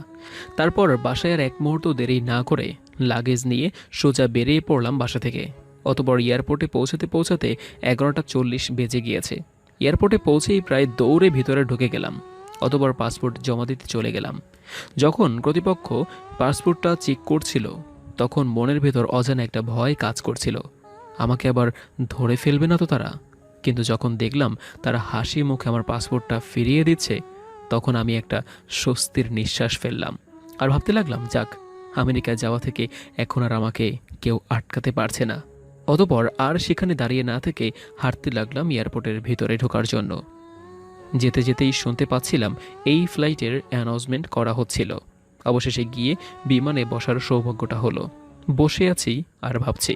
তারপর বাসায় আর এক মুহূর্ত দেরি না করে লাগেজ নিয়ে সোজা বেরিয়ে পড়লাম বাসা থেকে। অতপর এয়ারপোর্টে পৌঁছাতে 11:40 বেজে গিয়েছে। এয়ারপোর্টে পৌঁছেই প্রায় দৌড়ে ভিতরে ঢুকে গেলাম। অতপর পাসপোর্ট জমা দিতে চলে গেলাম। যখন কর্তৃপক্ষ পাসপোর্টটা চেক করছিল তখন মনের ভেতর অজানা একটা ভয় কাজ করছিল, আমাকে আবার ধরে ফেলবে না তো তারা। কিন্তু যখন দেখলাম তারা হাসি মুখে আমার পাসপোর্টটা ফিরিয়ে দিচ্ছে তখন আমি একটা স্বস্তির নিঃশ্বাস ফেললাম। আর ভাবতে লাগলাম যাক, আমেরিকায় যাওয়া থেকে এখন আর আমাকে কেউ আটকাতে পারছে না। অতপর আর সেখানে দাঁড়িয়ে না থেকে হাঁটতে লাগলাম এয়ারপোর্টের ভিতরে ঢোকার জন্য। যেতে যেতেই শুনতে পাচ্ছিলাম এই ফ্লাইটের অ্যানাউন্সমেন্ট করা হচ্ছিল। অবশেষে গিয়ে বিমানে বসার সৌভাগ্যটা হলো। বসে আছি আর ভাবছি,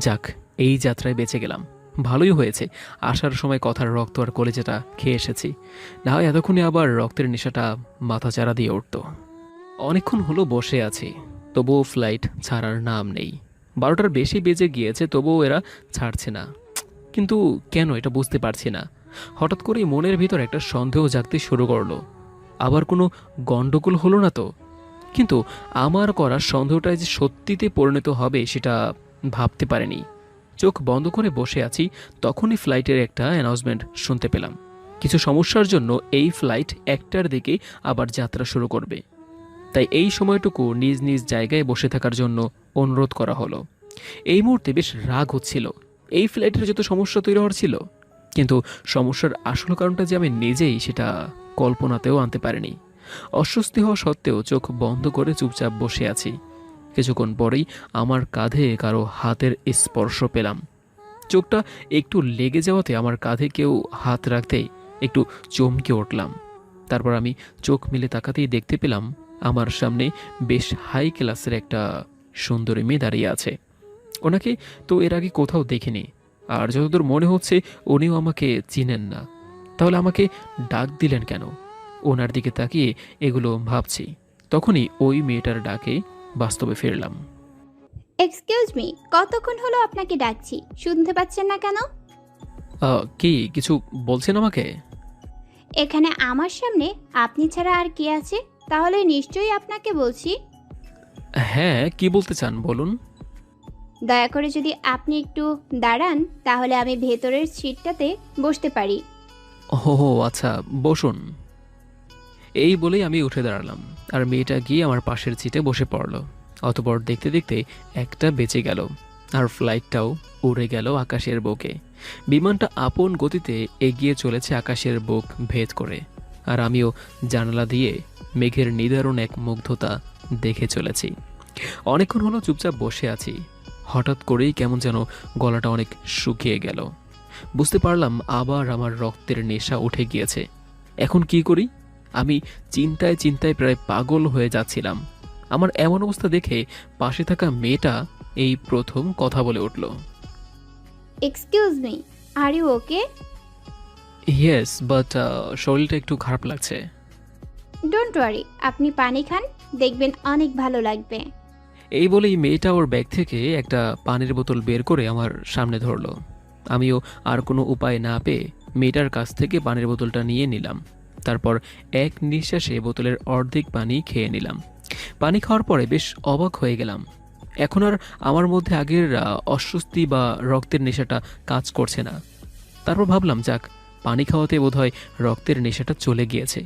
যাক এই যাত্রায় বেঁচে গেলাম, ভালোই হয়েছে আসার সময় কথার রক্ত আর কলেজাটা খেয়ে এসেছি, না হয় এতক্ষণে আবার রক্তের নেশাটা মাথা চারা দিয়ে উঠত। অনেকক্ষণ হলো বসে আছি, তবুও ফ্লাইট ছাড়ার নাম নেই। 12টার বেশি বেজে গিয়েছে, তবুও এরা ছাড়ছে না। কিন্তু কেন এটা বুঝতে পারছি না। হঠাৎ করেই মনের ভিতর একটা সন্দেহ জাগতে শুরু করলো, আবার কোনো গন্ডগোল হলো না তো। কিন্তু আমার করা সন্দেহটাই যে সত্যিতে পরিণত হবে সেটা ভাবতে পারিনি। চোখ বন্ধ করে বসে আছি, তখনই ফ্লাইটের একটা অ্যানাউন্সমেন্ট শুনতে পেলাম। কিছু সমস্যার জন্য এই ফ্লাইট 1টার দিকে আবার যাত্রা শুরু করবে, তাই এই সময়টুকু নিজ নিজ জায়গায় বসে থাকার জন্য অনুরোধ করা হলো। এই মুহূর্তে বেশ রাগ হচ্ছিল। এই ফ্লাইটের যত সমস্যা তৈরি হওয়ার ছিল, কিন্তু সমস্যার আসল কারণটা যে আমি নিজেই সেটা কল্পনাতেও আনতে পারিনি। অস্বস্তি হওয়া সত্ত্বেও চোখ বন্ধ করে চুপচাপ বসে আছি। কিছুক্ষণ পরেই আমার কাঁধে কারো হাতের স্পর্শ পেলাম। চোখটা একটু লেগে যাওয়াতে আমার কাঁধে কেউ হাত রাখতেই একটু চমকে উঠলাম। তারপর আমি চোখ মেলে তাকাতেই দেখতে পেলাম আমার সামনে বেশ হাই ক্লাসের একটা সুন্দরী মেয়ে দাঁড়িয়ে আছে। ওনাকে তো এর আগে কোথাও দেখিনি, আর যতদূর মনে হচ্ছে উনিও আমাকে চিনেন না। তাহলে আমাকে ডাক দিলেন কেন? ওনার দিকে তাকিয়ে এগুলো ভাবছি, তখনই ওই মেয়েটার ডাকে বাস্তবে ফিরলাম। এক্সকিউজ মি, কতক্ষণ হলো আপনাকে ডাকছি, শুনতে পাচ্ছেন না কেন? কি কিছু বলছেন আমাকে? এখানে আমার সামনে আপনি ছাড়া আর কে আছে? তাহলে নিশ্চয়ই আপনাকে বলছি। হ্যাঁ, কি বলতে চান বলুন। দয়া করে যদি আপনি একটু দাঁড়ান, তাহলে আমি ভেতরের সিটটাতে বসতে পারি। ও আচ্ছা, বসুন। এই বলেই আমি উঠে দাঁড়ালাম, আর মেয়েটা গিয়ে আমার পাশের সিটে বসে পড়ল। অতপর দেখতে দেখতে একটা বেঁচে গেল, আর ফ্লাইটটাও উড়ে গেল আকাশের বুকে। বিমানটা আপন গতিতে এগিয়ে চলেছে আকাশের বুক ভেদ করে, আর আমিও জানালা দিয়ে মেঘের নিদারুণ এক মুগ্ধতা দেখে চলেছি। অনেকক্ষণ হলো চুপচাপ বসে আছি। হঠাৎ করেই কেমন যেন গলাটা অনেক শুকিয়ে গেল। বুঝতে পারলাম আবার আমার রক্তের নেশা উঠে গিয়েছে। এখন কি করি? আমি চিন্তায় চিন্তায় প্রায় পাগল হয়ে যাচ্ছিলাম। আমার এমন অবস্থা দেখে পাশে থাকা মেয়েটা এই প্রথম কথা বলে উঠল। Excuse me, are you okay? Yes, but শরীরটা একটু খারাপ লাগছে। ডোন্ট ওয়ারি, আপনি পানি খান, দেখবেন অনেক ভালো লাগবে। এই বলেই মেয়েটা ওর ব্যাগ থেকে একটা পানির বোতল বের করে আমার সামনে ধরলো। আমিও আর কোনো উপায় না পেয়ে মেয়েটার কাছ থেকে পানির বোতলটা নিয়ে নিলাম। তারপর এক নিঃশ্বাসে বোতলের অর্ধেক পানি খেয়ে নিলাম। পানি খাওয়ার পরে বেশ অবাক হয়ে গেলাম। এখন আর আমার মধ্যে আগের অস্বস্তি বা রক্তের নেশাটা কাজ করছে না। তারপর ভাবলাম, যাক, পানি খাওয়াতে বোধহয় রক্তের নেশাটা চলে গিয়েছে।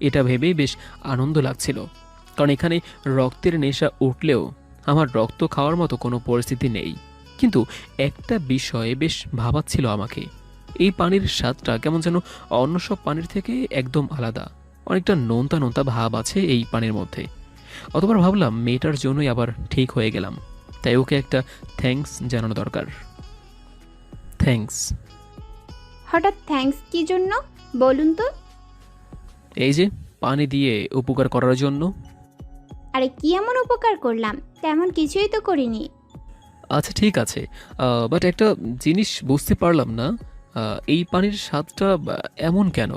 এটা ভেবেই বেশ আনন্দ লাগছিল, কারণ এখানে রক্তের নেশা উঠলেও আমার রক্ত খাওয়ার মতো কোনো পরিস্থিতি নেই। কিন্তু একটা বিষয়ে বেশ ভাবাচ্ছিল আমাকে। এই পানির স্বাদটা কেমন যেন অন্য সব পানির থেকে একদম আলাদা। অনেকটা নোনতা নোনতা ভাব আছে এই পানির মধ্যে। অতবার ভাবলাম মেয়েটার জন্যই আবার ঠিক হয়ে গেলাম, তাই ওকে একটা থ্যাঙ্কস জানানো দরকার। থ্যাঙ্কস। হঠাৎ থ্যাঙ্কস কি জন্য বলুন তো? এই যে পানি দিয়ে উপকার করার জন্য। আরে কি এমন উপকার করলাম? তেমন কিছুই তো করিনি। আচ্ছা ঠিক আছে, বাট একটা জিনিস বুঝতে পারলাম না, এই পানির স্বাদটা এমন কেন?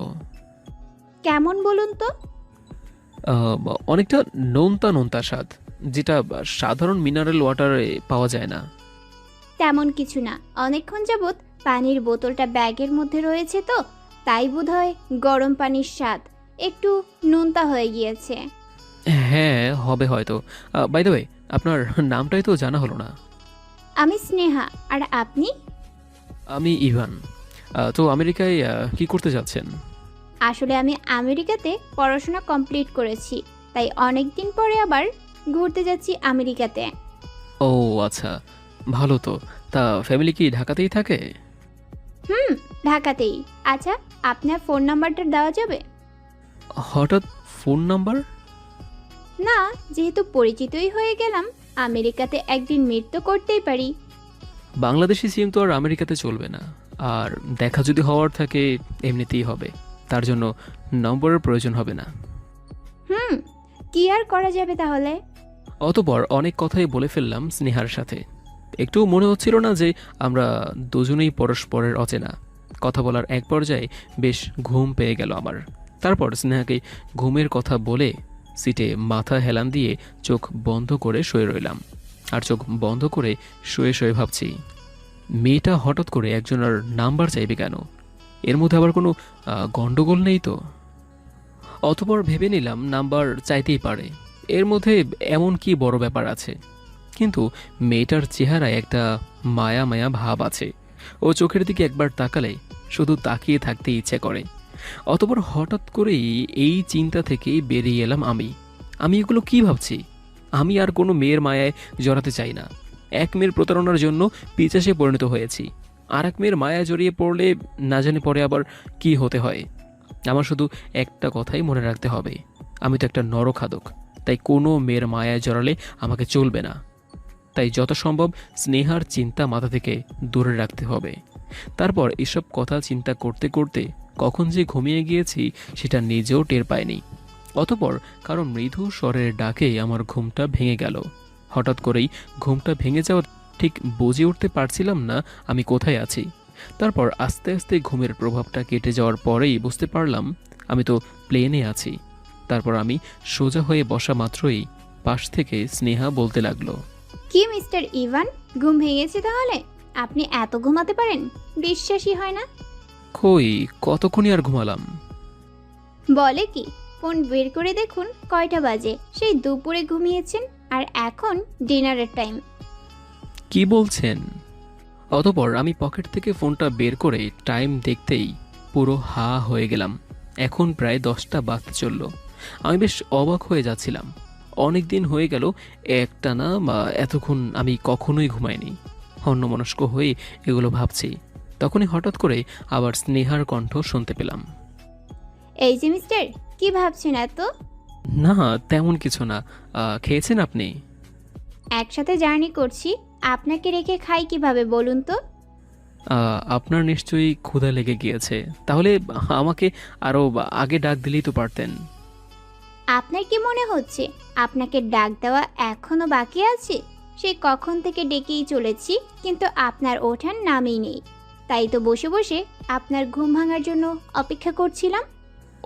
কেমন বলুন তো? অনেকটা নোনতা নোনতা স্বাদ, যেটা সাধারণ মিনারেল ওয়াটারে পাওয়া যায় না। তেমন কিছু না, অনেকক্ষণ যাবৎ পানির বোতলটা ব্যাগের মধ্যে রয়েছে তো, তাই বোধহয় গরম পানির স্বাদ একটু নোনতা হয়ে গিয়েছে। হ্যাঁ, হবে হয়তো। বাই দ্য ওয়ে, আপনার নামটাই তো জানা হলো না। আমি স্নেহা, আর আপনি? আমি ইভান। তো আমেরিকায় কি করতে যাচ্ছেন? আসলে আমি আমেরিকাতে পড়াশোনা কমপ্লিট করেছি, তাই অনেক দিন পরে আবার ঘুরতে যাচ্ছি আমেরিকাতে। ও আচ্ছা, ভালো তো। তা ফ্যামিলি কি ঢাকাতেই থাকে? ঢাকাতেই। আচ্ছা, আপনার ফোন নাম্বারটা দেওয়া যাবে? হঠাৎ ফোন নাম্বার? না, যেহেতু পরিচিতই হয়ে গেলাম, আমেরিকাতে একদিন মিট তো করতেই পারি। বাংলাদেশি সিম তো আর আমেরিকাতে চলবে না, আর দেখা যদি হওয়ার থাকে এমনিতেই হবে, তার জন্য নম্বরের প্রয়োজন হবে না। কি আর করা যাবে তাহলে? অতপর অনেক কথাই বলে ফেললাম স্নেহার সাথে। একটু মনে হচ্ছিল না যে আমরা দুজনেই পরস্পরের অচেনা। কথা বলার এক পর্যায়ে বেশ ঘুম পেয়ে গেল আমার। তারপর স্নেহাকে ঘুমের কথা বলে সিটে মাথা হেলান দিয়ে চোখ বন্ধ করে শুয়ে রইলাম। আর চোখ বন্ধ করে শুয়ে শুয়ে ভাবছি, মেয়েটা হঠাৎ করে একজনের নাম্বার চাইবে কেন? এর মধ্যে আবার কোনো গন্ডগোল নেই তো? অতপর ভেবে নিলাম নাম্বার চাইতেই পারে, এর মধ্যে এমন কি বড় ব্যাপার আছে? কিন্তু মেয়েটার চেহারায় একটা মায়া মায়া ভাব আছে। ও চোখের দিকে একবার তাকালে শুধু তাকিয়ে থাকতে ইচ্ছে করে। অতপর হঠাৎ করেই এই চিন্তা থেকেই বেরিয়ে এলাম আমি এগুলো কি ভাবছি? আমি আর কোনো মেয়ের মায়ায় জড়াতে চাই না। এক মেয়ের প্রতারণার জন্য পিশাচে পরিণত হয়েছি, আর এক মেয়ের মায়ায় জড়িয়ে পড়লে না জানি পরে আবার কি হতে হয়। আমার শুধু একটা কথাই মনে রাখতে হবে, আমি তো একটা নরখাদক, তাই কোনো মেয়ের মায়ায় জড়ালে আমাকে চলবে না। তাই যত সম্ভব স্নেহার চিন্তা মাথা থেকে দূরে রাখতে হবে। তারপর এসব কথা চিন্তা করতে করতে কখন যে ঘুমিয়ে গিয়েছি সেটা নিজেও টের পাইনি। অতঃপর কারো মৃদু স্বরের ডাকে আমার ঘুমটা ভেঙে গেল। হঠাৎ করেই ঘুমটা ভেঙে যাওয়া, ঠিক বুঝে উঠতে পারছিলাম না আমি কোথায় আছি। তারপর আস্তে আস্তে ঘুমের প্রভাবটা কেটে যাওয়ার পরেই বুঝতে পারলাম আমি তো প্লেনে আছি। তারপর আমি সোজা হয়ে বসা মাত্রই পাশ থেকে স্নেহা বলতে লাগলো, কি মিস্টার ইভান, ঘুম ভেঙেছে তাহলে? আপনি এত ঘুমাতে পারেন? বিশ্বাসই হয় না। কই কতক্ষণই আর ঘুমালাম। বলে কি, ফোন বের করে দেখুন কয়টা বাজে। সেই দুপুরে ঘুমিয়েছেন আর এখন ডিনারের টাইম। কি বলছেন? অতঃপর আমি পকেট থেকে ফোনটা বের করে টাইম দেখতেই পুরো হা হয়ে গেলাম। এখন প্রায় 10টা বাজতে চলল। আমি বেশ অবাক হয়ে যাচ্ছিলাম। অনেক দিন হয়ে গেল একটানা এতক্ষণ আমি কখনোই ঘুমাইনি। অন্যমনস্ক হয়ে এগুলো ভাবছি, তখনই হঠাৎ করে আবার স্নেহার কণ্ঠ শুনতে পেলাম। এই যে মিস্টার, কি ভাবছেন এত? না তেমন কিছু না। খেয়েছেন আপনি? একসাথে জার্নি করছি, আপনাকে রেখে খাই কিভাবে বলুন তো? আপনার নিশ্চয়ই ক্ষুধা লেগে গিয়েছে। তাহলে আমাকে আরো আগে ডাক দিলেই তো পারতেন। আপনার কি মনে হচ্ছে আপনাকে ডাক দেওয়া এখনো বাকি আছে? সেই কখন থেকে ডেকেই চলেছি, কিন্তু আপনার ওঠার নামই নেই। তাই তো বসে বসে আপনার ঘুম ভাঙার জন্য অপেক্ষা করছিলাম।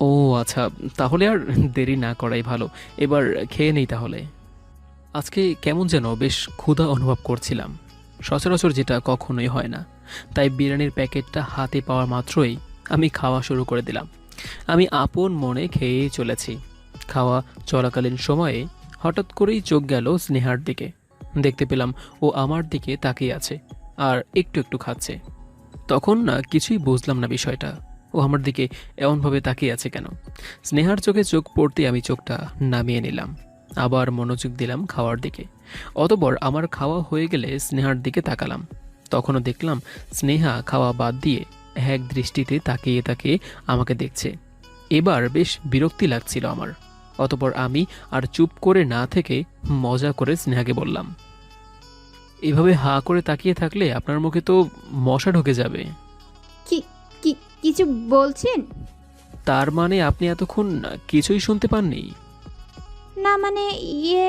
ও আচ্ছা, তাহলে আর দেরি না করাই ভালো। এবার খেয়ে নেই তাহলে। আজকে কেমন যেন বেশ ক্ষুধা অনুভব করছিলাম, সচরাচর যেটা কখনোই হয় না। তাই বিরিয়ানির প্যাকেটটা হাতে পাওয়া মাত্রই আমি খাওয়া শুরু করে দিলাম। আমি আপন মনে খেয়েই চলেছি। খাওয়া চলাকালীন সময়ে হঠাৎ করেই চোখ গেল স্নেহার দিকে। দেখতে পেলাম ও আমার দিকে তাকিয়ে আছে আর একটু একটু খাচ্ছে। তখন না কিছুই বুঝলাম না বিষয়টা, ও আমার দিকে এমনভাবে তাকিয়ে আছে কেন। স্নেহার চোখে চোখ পড়তে আমি চোখটা নামিয়ে নিলাম, আবার মনোযোগ দিলাম খাওয়ার দিকে। অতঃপর আমার খাওয়া হয়ে গেলে স্নেহার দিকে তাকালাম। তখনও দেখলাম স্নেহা খাওয়া বাদ দিয়ে এক দৃষ্টিতে তাকিয়ে তাকিয়ে আমাকে দেখছে। এবার বেশ বিরক্তি লাগছিল আমার। অতঃপর আমি আর চুপ করে না থেকে মজা করে স্নেহাকে বললাম, এভাবে হা করে তাকিয়ে থাকলে আপনার মুখে তো মশা ঢুকে যাবে। কি কি কিছু বলছেন? তার মানে আপনি এতক্ষণ কিছুই শুনতে পাননি? না মানে ইয়ে,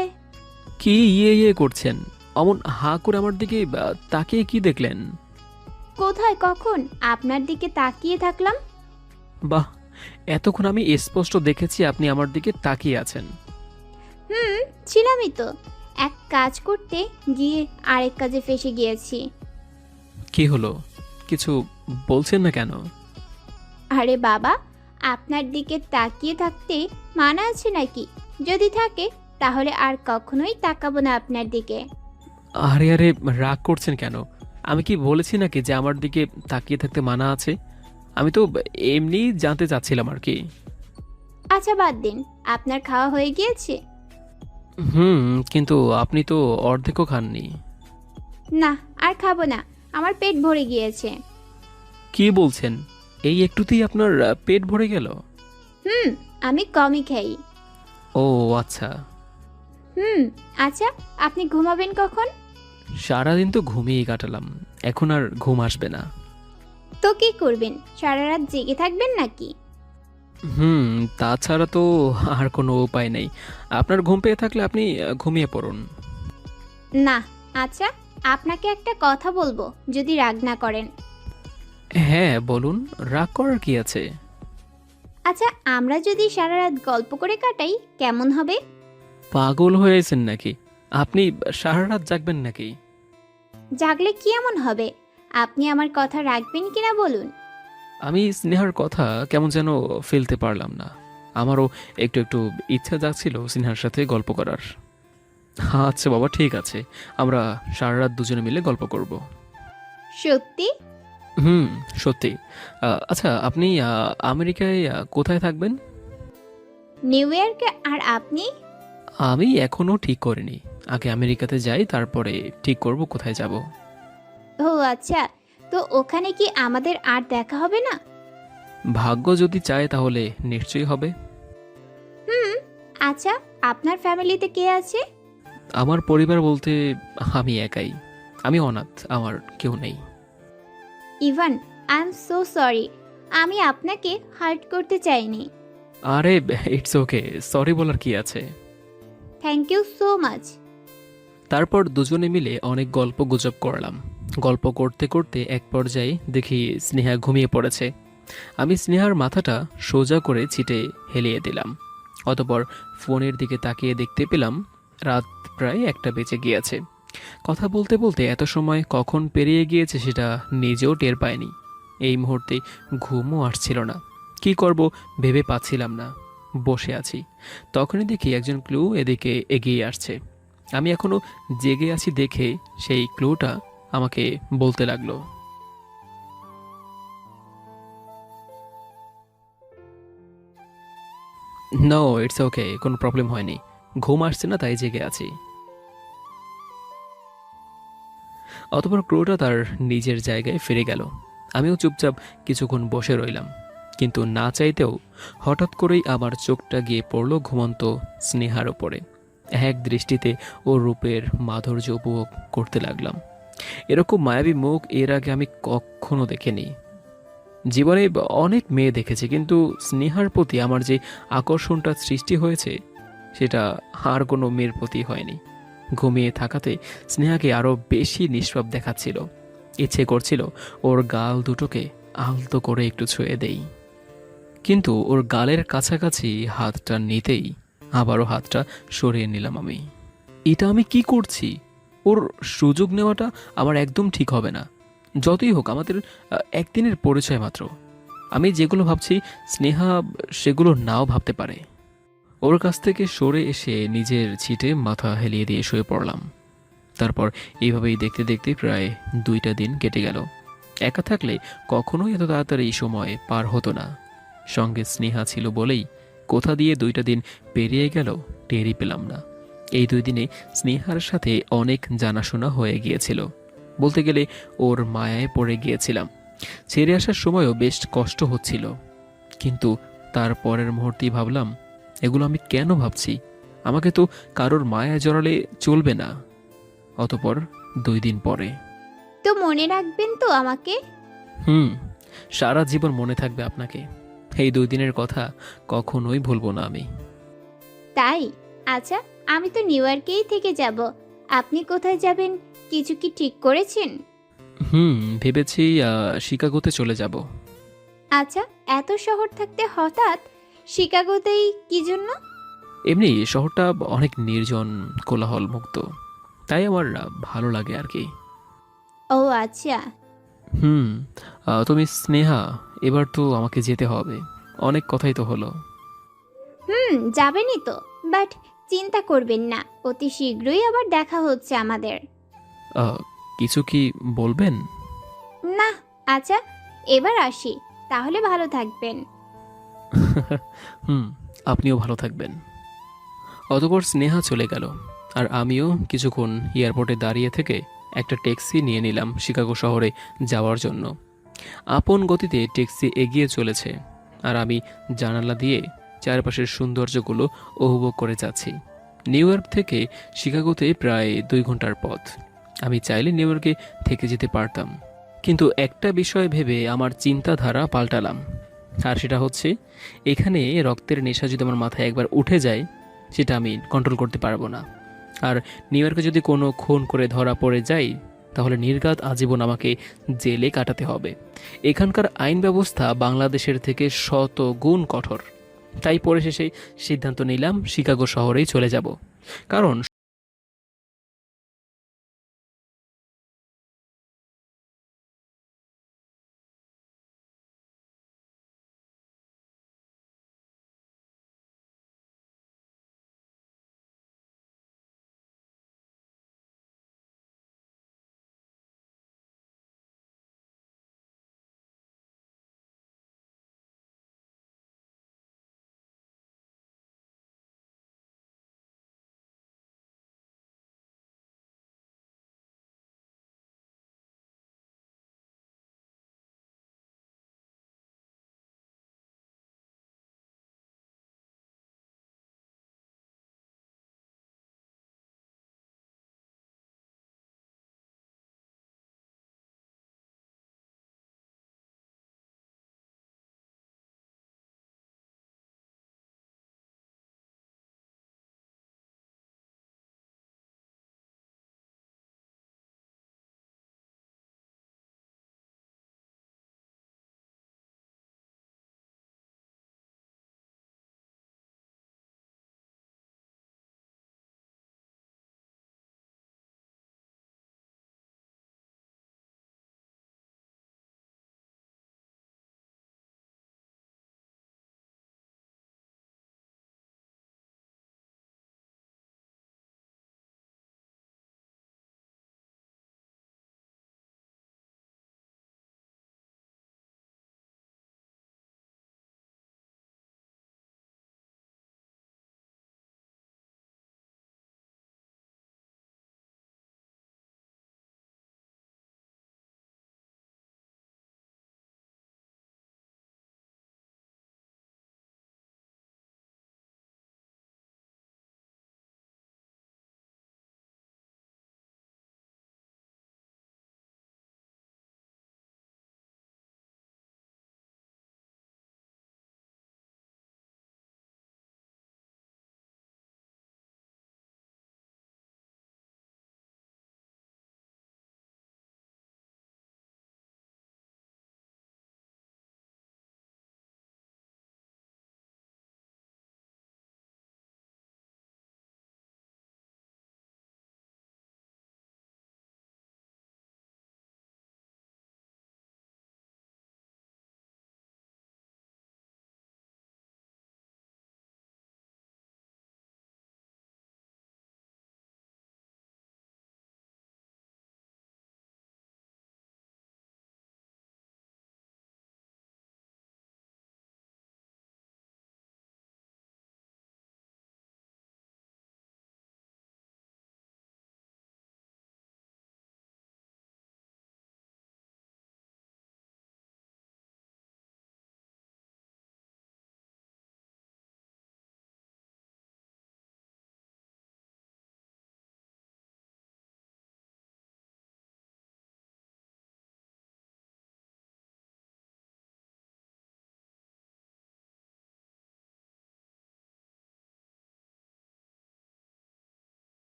কি ইয়ে ইয়ে করছেন? অমন হা করে আমার দিকে তাকিয়ে কি দেখলেন? কোথায় কখন আপনার দিকে তাকিয়ে থাকলাম? বাহ, এতক্ষণ আমি স্পষ্ট দেখেছি আপনি আমার দিকে তাকিয়ে আছেন। ছিলামই তো। এক কাজ করতে গিয়ে আরেক কাজে ফেঁসে গিয়েছি। কি হলো, কিছু বলছেন না কেন? আরে বাবা, আপনার দিকে তাকিয়ে থাকতে মানা আছে নাকি? যদি থাকে তাহলে আর কখনোই তাকাবো না আপনার দিকে। আরে আরে, রাগ করছেন কেন? আমি কি বলেছি নাকি যে আমার দিকে তাকিয়ে থাকতে মানা আছে? আমি তো এমনি জানতে চাচ্ছিলাম আর কি। আচ্ছা বাদ দিন, আপনার খাওয়া হয়ে গিয়েছে? কিন্তু আপনি তো অর্ধেকও খাননি। না, আর খাবো না, আমার পেট ভরে গিয়েছে। কি বলছেন? এই একটুতেই আপনার পেট ভরে গেল? আমি কমই খাই। ও আচ্ছা। আচ্ছা, আপনি ঘুমাবেন কখন? সারাদিন তো ঘুমিয়েই কাটালাম, এখন আর ঘুম আসবে না। তো কি করবেন, সারা রাত জেগে থাকবেন নাকি? তাছাড়া তো আর কোনো উপায় নেই। আপনার ঘুম পেয়ে থাকলে আপনি ঘুমিয়ে পড়ুন। না। আচ্ছা, আপনাকে একটা কথা বলবো, যদি রাগ না করেন। হ্যাঁ বলুন, রাগ করার কি আছে? আচ্ছা, আমরা যদি সারা রাত গল্প করে কাটাই কেমন হবে? পাগল হয়েছেন নাকি আপনি? সারা রাত জাগবেন নাকি? জাগলে কি এমন হবে? আপনি আমার কথা রাখবেন কিনা বলুন। আমি স্নেহার কথা কেমন যেন ফেলতে পারলাম না। আমারও একটু একটু ইচ্ছা জাগছিল স্নেহার সাথে গল্প করার। আচ্ছা বাবা, ঠিক আছে, আমরা সারা রাত দুজনে মিলে গল্প করব। সত্যি? সত্যি। আচ্ছা, আপনি আমেরিকায় কোথায় থাকবেন? নিউ ইয়র্কে। আর আপনি? আমি এখনো ঠিক করিনি, আগে আমেরিকাতে যাই, তারপরে ঠিক করব কোথায় যাব। ও আচ্ছা, তো ওখানে কি আমাদের আর দেখা হবে না? ভাগ্য যদি চায় তাহলে নিশ্চয়ই হবে। আচ্ছা, আপনার ফ্যামিলিতে কে আছে? আমার পরিবার বলতে আমি একাই। আমি অনাথ, আমার কেউ নেই। Evan, I am so sorry. আমি আপনাকে হার্ট করতে চাইনি। আরে ইটস ওকে, সরি বলার কি আছে। Thank you so much. তারপর দুজনে মিলে অনেক গল্প গুজব করলাম। গল্প করতে করতে এক পর্যায়ে দেখি স্নেহা ঘুমিয়ে পড়েছে। আমি স্নেহার মাথাটা সোজা করে ছিটে হেলিয়ে দিলাম। অতপর ফোনের দিকে তাকিয়ে দেখতে পেলাম রাত প্রায় 1টা বেজে গিয়েছে। কথা বলতে বলতে এত সময় কখন পেরিয়ে গিয়েছে সেটা নিজেও টের পাইনি। এই মুহূর্তে ঘুমও আসছিল না। কি করব ভেবে পাচ্ছিলাম না। বসে আছি, তখনই দেখি একজন ক্লু এদিকে এগিয়ে আসছে। আমি এখনো জেগে আছি দেখে সেই ক্লুটা আমাকে বলতে লাগলো, নো ইটস ওকে, কোনো প্রবলেম হয়নি, ঘুম আসছে না তাই জেগে আছি। অতঃপর ক্রুটা তার নিজের জায়গায় ফিরে গেল। আমিও চুপচাপ কিছুক্ষণ বসে রইলাম, কিন্তু না চাইতেও হঠাৎ করেই আমার চোখটা গিয়ে পড়ল ঘুমন্ত স্নেহার ওপরে। এক দৃষ্টিতে ওর রূপের মাধুর্য উপভোগ করতে লাগলাম। এরকম মায়াবী মুখ এর আগে আমি কখনো দেখিনি। জীবনে অনেক মেয়ে দেখেছি, কিন্তু স্নেহার প্রতি আমার যে আকর্ষণটা সৃষ্টি হয়েছে সেটা আর কোনো মেয়ের প্রতি হয়নি। ঘুমিয়ে থাকাতে স্নেহাকে আরো বেশি নিষ্পাপ দেখাচ্ছিল। ইচ্ছে করছিল ওর গাল দুটোকে আলতো করে একটু ছুঁয়ে দেই, কিন্তু ওর গালের কাছাকাছি হাতটা নিতেই আবারও হাতটা সরিয়ে নিলাম আমি। এটা আমি কি করছি? ওর সুযোগ নেওয়াটা আমার একদম ঠিক হবে না। যতই হোক আমাদের একদিনের পরিচয় মাত্র। আমি যেগুলো ভাবছি স্নেহা সেগুলো নাও ভাবতে পারে। ওর কাছ থেকে সরে এসে নিজের ছিটে মাথা হেলিয়ে দিয়ে শুয়ে পড়লাম। তারপর এইভাবেই দেখতে দেখতে প্রায় 2টা দিন কেটে গেল। একা থাকলে কখনোই এত তাড়াতাড়ি এই সময় পার হতো না। সঙ্গে স্নেহা ছিল বলেই কোথা দিয়ে 2টা দিন পেরিয়ে গেল টেরই পেলাম না। এই 2 দিনে স্নেহার সাথে অনেক জানাশোনা হয়ে গিয়েছিল। বলতে গেলে ওর মায়ায় পড়ে গিয়েছিলাম। ছেড়ে আসার সময়ও বেশ কষ্ট হচ্ছিল, কিন্তু তার পরের মুহূর্তেই ভাবলাম, এগুলো আমি কেন ভাবছি? আমাকে তো কারোর মায়া জড়ালে চলবে না। অতপর 2 দিন পরে, তো মনে রাখবেন তো আমাকে? হুম, সারা জীবন মনে থাকবে আপনাকে। এই 2 দিনের কথা কখনোই ভুলবো না আমি। তাই? আচ্ছা, আমি তো নিউ ইয়র্কেই থেকে যাব। আপনি কোথায় যাবেন, কিছু কি ঠিক করেছেন? ভেবেছি শিকাগোতে চলে যাব। আচ্ছা, এত শহর থাকতে হঠাৎ শিকাগোতেই কি জন্য? এমনি শহরটা অনেক নির্জন, কোলাহল মুক্ত, তাই আমার ভালো লাগে আর কি। ও আচ্ছা। হুম, তুমি স্নেহা, এবার তো আমাকে যেতে হবে। অনেক কথাই তো হলো। যাবেনই তো, বাট চিন্তা করবেন না, অতি শীঘ্রই আবার দেখা হচ্ছে আমাদের। আহ, কিছু কি বলবেন? না। আচ্ছা, এবার আসি, তাহলে ভালো থাকবেন। হুম, আপনিও ভালো থাকবেন। অতঃপর স্নেহা চলে গেল, আর আমিও কিছুক্ষণ এয়ারপোর্টে দাঁড়িয়ে থেকে একটা ট্যাক্সি নিয়ে নিলাম শিকাগো শহরে যাওয়ার জন্য। আপন গতিতে ট্যাক্সি এগিয়ে চলেছে, আর আমি জানালা দিয়ে চারপাশের সৌন্দর্যগুলো উপভোগ করে যাচ্ছি। নিউ ইয়র্ক থেকে শিকাগোতে প্রায় 2 ঘন্টার পথ। আমি চাইলে নিউ ইয়র্কে থেকে যেতে পারতাম, কিন্তু একটা বিষয় ভেবে আমার চিন্তাধারা পাল্টালাম। আর সেটা হচ্ছে, এখানে রক্তের নেশা যদি আমার মাথায় একবার উঠে যায় সেটা আমি কন্ট্রোল করতে পারবো না। আর নিউ ইয়র্কে যদি কোনো খুন করে ধরা পড়ে যাই তাহলে নির্ঘাত আজীবন আমাকে জেলে কাটাতে হবে। এখানকার আইন ব্যবস্থা বাংলাদেশের থেকে শত গুণ কঠোর। তাই পরিশেষে সিদ্ধান্ত নিলাম শিকাগো শহরেই চলে যাব, কারণ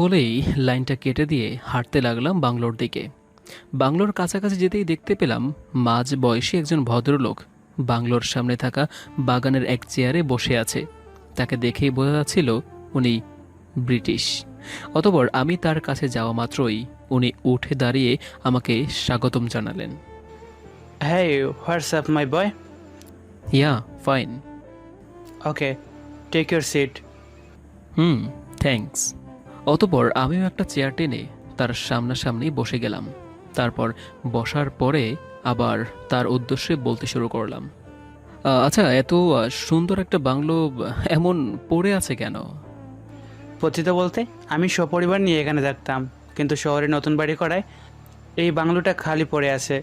বলেই লাইনটা কেটে দিয়ে হাঁটতে লাগলাম বাংলোর দিকে। বাংলোর কাছাকাছি যেতেই দেখতে পেলাম মাঝ বয়সী একজন ভদ্রলোক বাংলোর সামনে থাকা বাগানের এক চেয়ারে বসে আছে। তাকে দেখেই বোঝা যাচ্ছিল উনি ব্রিটিশ। অতঃপর আমি তার কাছে যাওয়া মাত্রই উনি উঠে দাঁড়িয়ে আমাকে স্বাগতম জানালেন। Hey, what's up, my boy? Yeah fine. Okay, take your seat. Thanks. অতঃপর আমিও একটা চেয়ার টেনে তার সামনাসামনি বসে গেলাম। তারপর বসার পরে আবার তার উদ্দেশ্যে বলতে শুরু করলাম, আচ্ছা এত সুন্দর একটা বাংলো এমন পড়ে আছে কেন? পতিত বলতে আমি সপরিবার নিয়ে এখানে থাকতাম, কিন্তু শহরে নতুন বাড়ি করায় এই বাংলোটা খালি পড়ে আছে।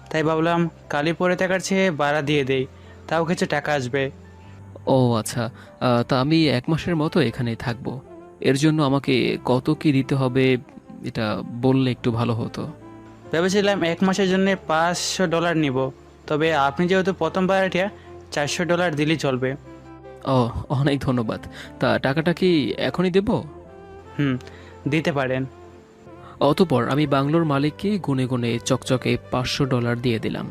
তাই ভাবলাম খালি পড়ে থাকার চেয়ে ভাড়া দিয়ে দেই, তাও কিছু টাকা আসবে। ও আচ্ছা, তা আমি 1 মাসের মতো এখানেই থাকবো। এর জন্য আমাকে কত কি দিতে হবে এটা বললে একটু ভালো হতো। ভেবেছিলাম 1 মাসের জন্য $500 নিব, তবে আপনি যেহেতু প্রথম ভাড়াটিয়া $400 দিলেই চলবে। ও অনেক ধন্যবাদ। তা টাকাটা কি এখনই দেব? দিতে পারেন। অতঃপর আমি বাংলোর মালিককে গুনে গুনে চকচকে $500 দিয়ে দিলাম।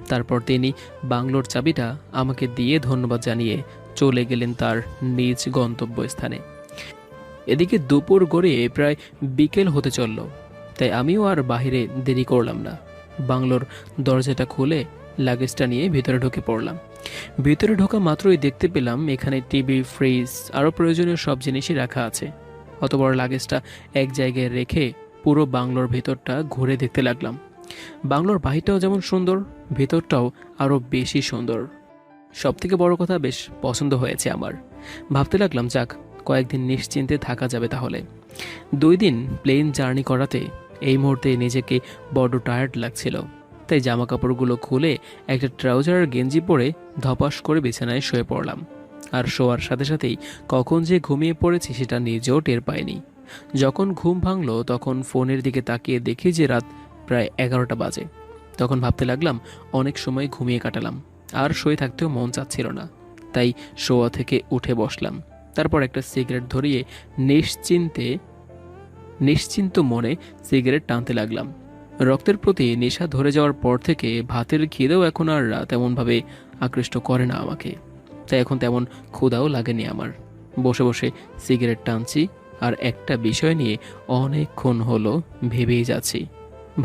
তারপর তিনি বাংলোর চাবিটা আমাকে দিয়ে ধন্যবাদ জানিয়ে চলে গেলেন তার নিজ গন্তব্যস্থানে। এদিকে দুপুর গড়িয়ে প্রায় বিকেল হতে চলল, তাই আমিও আর বাহিরে দেরি করলাম না। বাংলোর দরজাটা খুলে লাগেজটা নিয়ে ভিতরে ঢুকে পড়লাম। ভিতরে ঢোকা মাত্রই দেখতে পেলাম এখানে টিভি, ফ্রিজ আরও প্রয়োজনীয় সব জিনিসই রাখা আছে। অত বড় লাগেজটা এক জায়গায় রেখে পুরো বাংলোর ভেতরটা ঘুরে দেখতে লাগলাম। বাংলোর বাহিরটাও যেমন সুন্দর, ভেতরটাও আরও বেশি সুন্দর। সবথেকে বড় কথা বেশ পছন্দ হয়েছে আমার। ভাবতে লাগলাম যাক, কয়েকদিন নিশ্চিন্তে থাকা যাবে তাহলে। 2 দিন প্লেন জার্নি করাতে এই মুহূর্তে নিজেকে বড্ড টায়ার্ড লাগছিল, তাই জামা কাপড়গুলো খুলে একটা ট্রাউজার আর গেঞ্জি পরে ধপাস করে বিছানায় শুয়ে পড়লাম। আর শোয়ার সাথে সাথেই কখন যে ঘুমিয়ে পড়েছি সেটা নিজেও টের পাইনি। যখন ঘুম ভাঙলো তখন ফোনের দিকে তাকিয়ে দেখি যে রাত প্রায় 11টা বাজে। তখন ভাবতে লাগলাম অনেক সময় ঘুমিয়ে কাটালাম, আর শুয়ে থাকতেও মন চাচ্ছিল না, তাই শোয়া থেকে উঠে বসলাম। তারপর একটা সিগারেট ধরিয়ে নিশ্চিন্ত মনে সিগারেট টানতে লাগলাম। রক্তের প্রতি নেশা ধরে যাওয়ার পর থেকে ভাতের খিদেও এখন আর তেমনভাবে আকৃষ্ট করে না আমাকে, তাই এখন তেমন ক্ষুধাও লাগেনি আমার। বসে বসে সিগারেট টানছি আর একটা বিষয় নিয়ে অনেকক্ষণ হলো ভেবেই যাচ্ছি।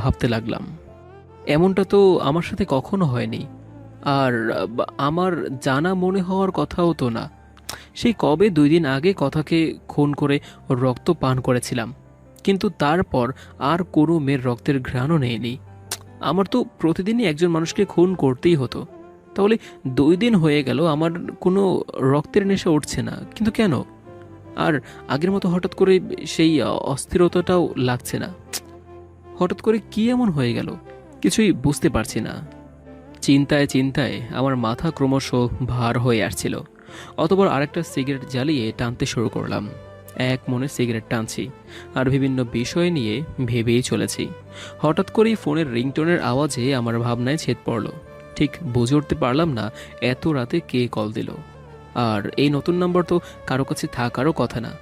ভাবতে লাগলাম এমনটা তো আমার সাথে কখনো হয়নি, আর আমার জানা মনে হওয়ার কথাও তো না। সেই কবে 2 দিন আগে কথাকে খুন করে ওর রক্ত পান করেছিলাম, কিন্তু তারপর আর কোনো মেয়ের রক্তের ঘ্রাণও নেয়নি। আমার তো প্রতিদিনই একজন মানুষকে খুন করতেই হতো, তাহলে 2 দিন হয়ে গেল আমার কোনো রক্তের নেশা উঠছে না, কিন্তু কেন? আর আগের মতো হঠাৎ করে সেই অস্থিরতাটাও লাগছে না। হঠাৎ করে কি এমন হয়ে গেল কিছুই বুঝতে পারছি না। চিন্তায় চিন্তায় আমার মাথা ক্রমশ ভার হয়ে আসছিল। অতবার আরেকটা সিগারেট জ্বালিয়ে টানতে শুরু করলাম। এক মনে সিগারেট টানছি আর বিভিন্ন বিষয় নিয়ে ভেবেই চলেছি। হঠাৎ করেই ফোনের রিংটোনের আওয়াজে আমার ভাবনায় ছেদ পড়ল। ঠিক বুঝে উঠতে পারলাম না এত রাতে কে কল দিল, আর এই নতুন নাম্বার তো কারো কাছে থাকারও কথা না।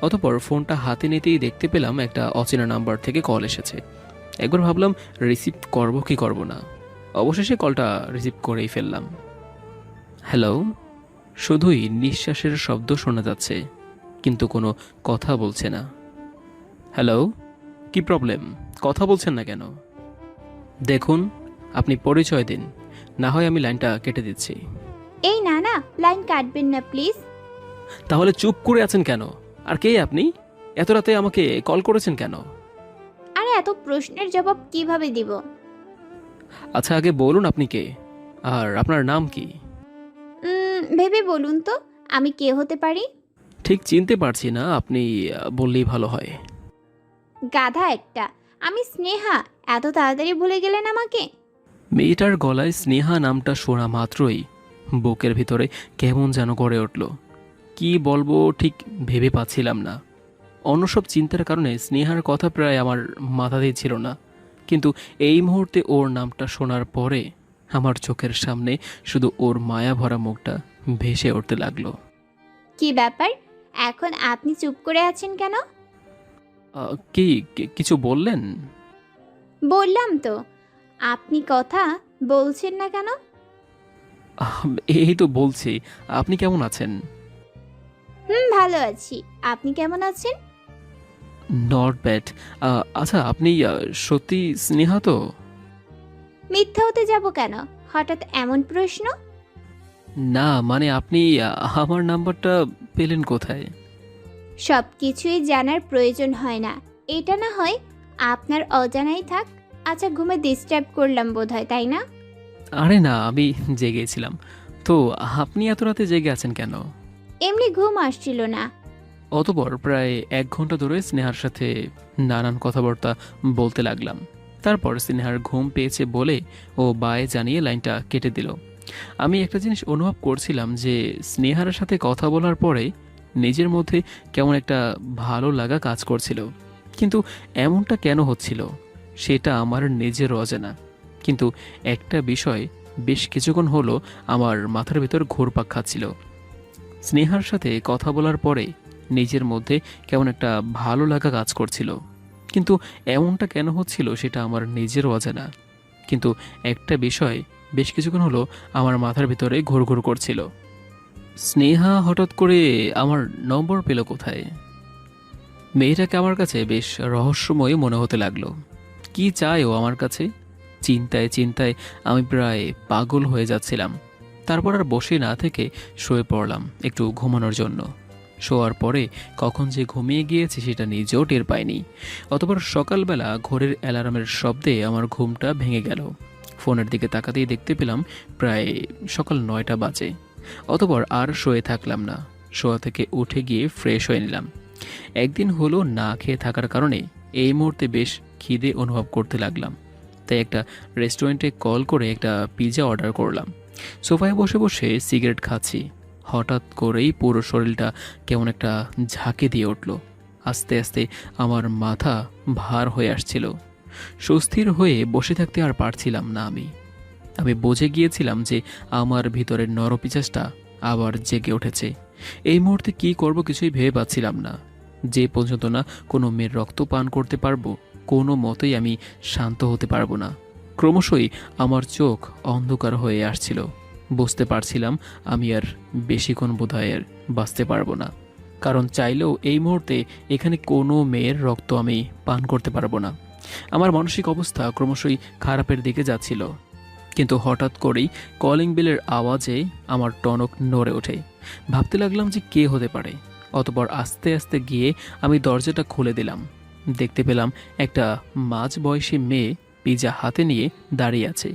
অতপর ফোনটা হাতে নিতেই দেখতে পেলাম একটা অচেনা নাম্বার থেকে কল এসেছে। একবার ভাবলাম রিসিভ করব কি করব না, অবশেষে কলটা রিসিভ করেই ফেললাম। হ্যালো। শুধুই নিঃশ্বাসের শব্দ শোনা যাচ্ছে, কিন্তু কোনো কথা বলছে না। হ্যালো, কি প্রবলেম? কথা বলছেন না কেন? দেখুন, আপনি পরিচয় দিন, না হয় আমি লাইনটা কেটে দিচ্ছি। এই না না, লাইন কাটবেন না প্লিজ। তাহলে চুপ করে আছেন কেন? আর কে আপনি? এত রাতে আমাকে কল করেছেন কেন? আরে এত প্রশ্নের জবাব কিভাবে দিব? আচ্ছা আগে বলুন আপনি কে, আর আপনার নাম কি? ভেবে বলুন তো, আমি কে হতে পারি? ঠিক চিনতে পারছি না, আপনি বললেই ভালো হয়। গাধা একটা, আমি স্নেহা। এত তাড়াতাড়ি ভুলে গেলেন আমাকে? মেয়েটার গলায় স্নেহা নামটা শোনা মাত্রই বুকের ভিতরে কেমন যেন গড়ে উঠল। কি বলবো ঠিক ভেবে পাচ্ছিলাম না। অন্য সব চিন্তার কারণে স্নেহার কথা প্রায় আমার মাথাতেই ছিল না, কিন্তু এই মুহূর্তে ওর নামটা শোনার পরে আমার চোখের সামনে শুধু ওর মায়া ভরা মুখটা ভেসে উঠতে লাগলো। কি ব্যাপার, এখন আপনি চুপ করে আছেন কেন? কিছু বললেন? বললাম তো, আপনি কথা বলছেন না কেন? আহ, এই তো বলছি। আপনি কেমন আছেন? ভালো আছি। আপনি কেমন আছেন? Not bad. আচ্ছা, আপনি সত্যি স্নেহা তো? মিথ্যা হতে যাব কেন? হঠাৎ এমন প্রশ্ন? না, মানে আপনি আমার নাম্বারটা পেলেন কোথায়? সব কিছুই জানার প্রয়োজন হয় না। এটা না হয় আপনার অজানাই থাক। আচ্ছা, ঘুমে ডিস্টার্ব করলাম বোধহয়, তাই না? আরে না, আমি জেগেছিলাম। তো আপনি এত রাতে জেগে আছেন কেন? এমনি ঘুম আসছিল না। অতঃপর প্রায় 1 ঘন্টা ধরে স্নেহার সাথে নানান কথাবার্তা বলতে লাগলাম। তারপর স্নেহার ঘুম পেয়েছে বলে ও বায়ে জানিয়ে লাইনটা কেটে দিল। আমি একটা জিনিস অনুভব করছিলাম যে স্নেহার সাথে কথা বলার পরে নিজের মধ্যে কেমন একটা ভালো লাগা কাজ করছিল, কিন্তু এমনটা কেন হচ্ছিল সেটা আমার নিজের অজানা। কিন্তু একটা বিষয় বেশ কিছুক্ষণ হলো আমার মাথার ভেতর ঘুরপাক খাচ্ছিল। স্নেহার সাথে কথা বলার পরে নিজের মধ্যে কেমন একটা ভালো লাগা কাজ করছিল, কিন্তু এমনটা কেন হচ্ছিল সেটা আমার নিজের অজানা। কিন্তু একটা বিষয় বেশ কিছুক্ষণ হলো আমার মাথার ভিতরে ঘুরঘুর করছিল। স্নেহা হঠাৎ করে আমার নম্বর পেল কোথায়? মেয়েটাকে আমার কাছে বেশ রহস্যময় মনে হতে লাগলো। কি চায় ও আমার কাছে? চিন্তায় চিন্তায় আমি প্রায় পাগল হয়ে যাচ্ছিলাম। তারপর আর বসে না থেকে শুয়ে পড়লাম একটু ঘুমানোর জন্য। শোয়ার পরে কখন যে ঘুমিয়ে গিয়েছি সেটা নিজেও টের পাইনি। অতঃপর সকালবেলা ঘড়ির অ্যালার্মের শব্দে আমার ঘুমটা ভেঙে গেল। ফোনের দিকে তাকাতেই দেখতে পেলাম প্রায় সকাল 9টা বাজে। অতঃপর আর শুয়ে থাকলাম না, শোয়া থেকে উঠে গিয়ে ফ্রেশ হয়ে নিলাম। একদিন হলো না খেয়ে থাকার কারণে এই মুহূর্তে বেশ খিদে অনুভব করতে লাগলাম। তাই একটা রেস্টুরেন্টে কল করে একটা পিৎজা অর্ডার করলাম। সোফায় বসে বসে সিগারেট খাচ্ছি। হঠাৎ করেই পুরো শরীরটা কেমন একটা ঝাঁকে দিয়ে উঠল। আস্তে আস্তে আমার মাথা ভার হয়ে আসছিল। সুস্থির হয়ে বসে থাকতে আর পারছিলাম না। আমি বুঝে গিয়েছিলাম যে আমার ভিতরের নরপিচাসটা আবার জেগে উঠেছে। এই মুহূর্তে কি করব কিছুই ভেবে পাচ্ছিলাম না। যে পর্যন্ত না কোনো মেয়ের রক্ত পান করতে পারবো, কোনো মতেই আমি শান্ত হতে পারবো না। ক্রমশই আমার চোখ অন্ধকার হয়ে আসছিল। বুঝতে পারছিলাম আমি আর বেশিক্ষণ বোধহয় আর বাঁচতে পারবো না, কারণ চাইলেও এই মুহূর্তে এখানে কোনো মেয়ের রক্ত আমি পান করতে পারবো না। আমার মানসিক অবস্থা ক্রমশই খারাপের দিকে যাচ্ছিল। কিন্তু হঠাৎ করেই কলিং বেলের আওয়াজে আমার টনক নড়ে ওঠে। ভাবতে লাগলাম যে কে হতে পারে। অতঃপর আস্তে আস্তে গিয়ে আমি দরজাটা খুলে দিলাম। দেখতে পেলাম একটা মাঝবয়সী মেয়ে পিৎজা হাতে নিয়ে দাঁড়িয়ে আছে।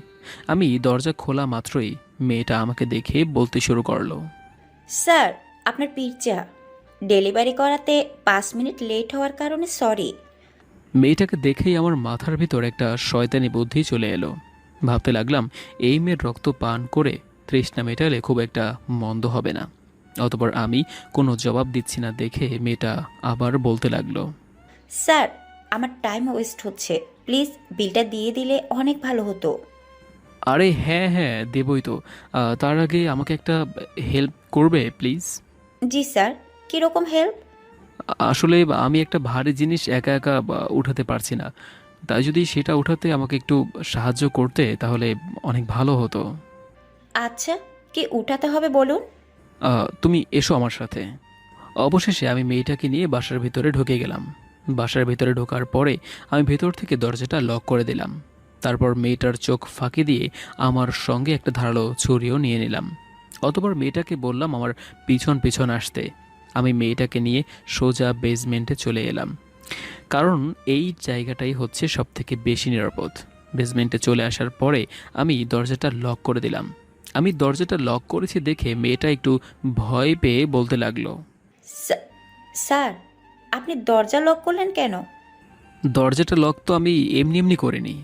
আমি দরজা খোলা মাত্রই মেয়েটা আমাকে দেখে বলতে শুরু করলো, স্যার, আপনার পিৎজা ডেলিভারি করাতে 5 মিনিট লেট হওয়ার কারণে সরি। মেয়েটাকে দেখেই আমার মাথার ভিতর একটা শয়তানি বুদ্ধি চলে এলো। ভাবতে লাগলাম এই মেয়ের রক্ত পান করে তৃষ্ণা মেটালে খুব একটা মন্দ হবে না। অতঃপর আমি কোনো জবাব দিচ্ছি না দেখে মেয়েটা আবার বলতে লাগলো, স্যার, আমার টাইম ওয়েস্ট হচ্ছে, প্লিজ বিলটা দিয়ে দিলে অনেক ভালো হতো। আরে হ্যাঁ হ্যাঁ দেবই তো। তার আগে আমাকে একটা হেল্প করবে প্লিজ? জি স্যার, কীরকম হেল্প? আসলে আমি একটা ভারী জিনিস একা একা উঠাতে পারছি না, তাই যদি সেটা উঠাতে আমাকে একটু সাহায্য করতে তাহলে অনেক ভালো হতো। আচ্ছা, কি উঠাতে হবে বলুন? তুমি এসো আমার সাথে। অবশেষে আমি মেয়েটাকে নিয়ে বাসার ভিতরে ঢুকে গেলাম। বাসার ভিতরে ঢোকার পরে আমি ভেতর থেকে দরজাটা লক করে দিলাম। তারপর মেয়েটার চোখ ফাঁকি দিয়ে আমার সঙ্গে একটা ধারালো ছুরিও নিয়ে নিলাম। অতঃপর মেয়েটাকে বললাম আমার পিছন পিছন আসতে। আমি মেয়েটাকে নিয়ে সোজা বেসমেন্টে চলে এলাম, কারণ এই জায়গাটাই হচ্ছে সবথেকে বেশি নিরাপদ। বেসমেন্টে চলে আসার পরে আমি দরজাটা লক করে দিলাম। আমি দরজাটা লক করেছি দেখে মেয়েটা একটু ভয় পেয়ে বলতে লাগলো, স্যার, আপনি দরজা লক করলেন কেন? দরজাটা লক তো আমি এমনি এমনি করিনি।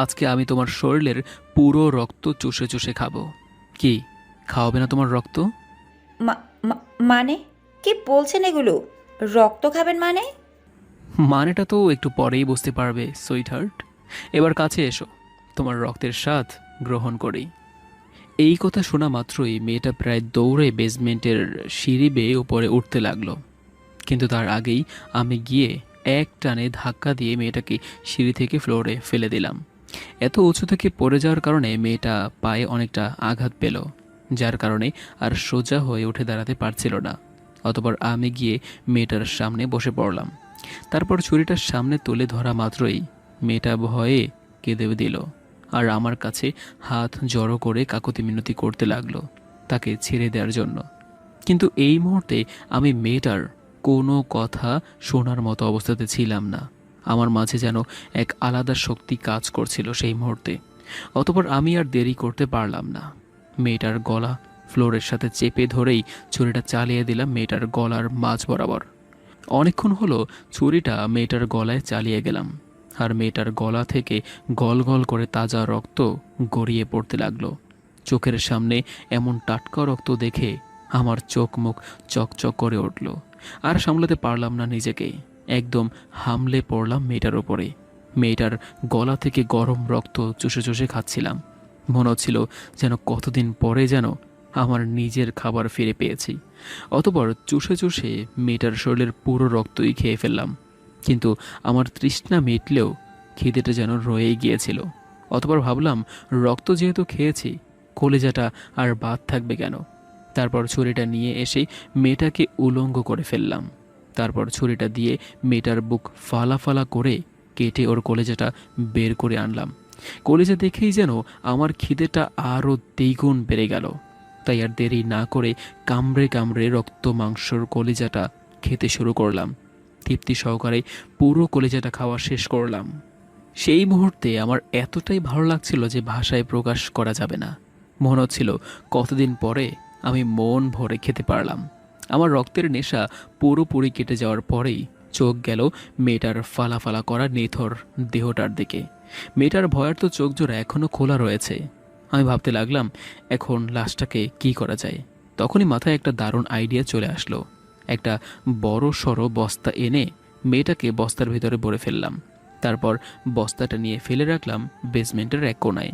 আজকে আমি তোমার শরীরের পুরো রক্ত চুষে চুষে খাবো। কি খাওয়াবে না তোমার রক্ত? মানে কি বলছেন এগুলো? রক্ত খাবেন মানে? মানেটা তো একটু পরেই বুঝতে পারবে সুইট হার্ট। এবার কাছে এসো, তোমার রক্তের স্বাদ গ্রহণ করি। এই কথা শোনা মাত্রই মেয়েটা প্রায় দৌড়ে বেসমেন্টের সিঁড়ি বেয়ে উপরে উঠতে লাগলো। কিন্তু তার আগেই আমি গিয়ে এক টানে ধাক্কা দিয়ে মেয়েটাকে সিঁড়ি থেকে ফ্লোরে ফেলে দিলাম। এত উঁচু থেকে পড়ে যাওয়ার কারণে মেয়েটা পায়ে অনেকটা আঘাত পেল, যার কারণে আর সোজা হয়ে উঠে দাঁড়াতে পারছিল না। অতঃপর আমি গিয়ে মেয়েটার সামনে বসে পড়লাম। তারপর ছুরিটার সামনে তুলে ধরা মাত্রই মেয়েটা ভয়ে কেঁদে দিল আর আমার কাছে হাত জড়ো করে কাকুতি মিনতি করতে লাগলো তাকে ছেড়ে দেওয়ার জন্য। কিন্তু এই মুহূর্তে আমি মেয়েটার কোনো কথা শোনার মতো অবস্থাতে ছিলাম না। আমার মাঝে যেন এক আলাদা শক্তি কাজ করছিল সেই মুহূর্তে। অতঃপর আমি আর দেরি করতে পারলাম না। মেয়েটার গলা ফ্লোরের সাথে চেপে ধরেই ছুরিটা চালিয়ে দিলাম মেয়েটার গলার মাঝ বরাবর। অনেকক্ষণ হলো ছুরিটা মেয়েটার গলায় চালিয়ে গেলাম, আর মেয়েটার গলা থেকে গল গল করে তাজা রক্ত গড়িয়ে পড়তে লাগলো। চোখের সামনে এমন টাটকা রক্ত দেখে আমার চোখ মুখ চকচক করে উঠল। আর সামলাতে পারলাম না নিজেকে, একদম হামলে পড়লাম মেয়েটার ওপরে। মেয়েটার গলা থেকে গরম রক্ত চুষে চুষে খাচ্ছিলাম। মনে হচ্ছিল যেন কতদিন পরে যেন আমার নিজের খাবার ফিরে পেয়েছি। অতঃপর চুষে চুষে মেয়েটার শরীরের পুরো রক্তই খেয়ে ফেললাম। কিন্তু আমার তৃষ্ণা মিটলেও খিদেটা যেন রয়েই গিয়েছিল। অতঃপর ভাবলাম, রক্ত যেহেতু খেয়েছি, কলিজাটা আর বাদ থাকবে কেন। তারপর ছুরিটা নিয়ে এসে মেয়েটাকে উলঙ্গ করে ফেললাম। তারপর ছুরিটা দিয়ে মেয়েটার বুক ফালা ফালা করে কেটে ওর কলিজাটা বের করে আনলাম। কলিজা দেখেই যেন আমার খিদেটা আরও দ্বিগুণ বেড়ে গেল। তাই আর দেরি না করে কামড়ে কামড়ে রক্ত মাংসর কলিজাটা খেতে শুরু করলাম। তৃপ্তি সহকারে পুরো কলিজাটা খাওয়া শেষ করলাম। সেই মুহূর্তে আমার এতটাই ভালো লাগছিল যে ভাষায় প্রকাশ করা যাবে না। মনে হচ্ছিল কতদিন পরে আমি মন ভরে খেতে পারলাম। আমার রক্তের নেশা পুরোপুরি কেটে যাওয়ার পরেই চোখ গেল মেয়েটার ফালা ফালা করা নিথর দেহটার দিকে। মেয়েটার ভয়ার্ত চোখ জোড়া এখনও খোলা রয়েছে। আমি ভাবতে লাগলাম এখন লাশটাকে কি করা যায়। তখনই মাথায় একটা দারুণ আইডিয়া চলে আসলো। একটা বড় সড়ো বস্তা এনে মেয়েটাকে বস্তার ভিতরে ভরে ফেললাম। তারপর বস্তাটা নিয়ে ফেলে রাখলাম বেসমেন্টের এক কোণায়।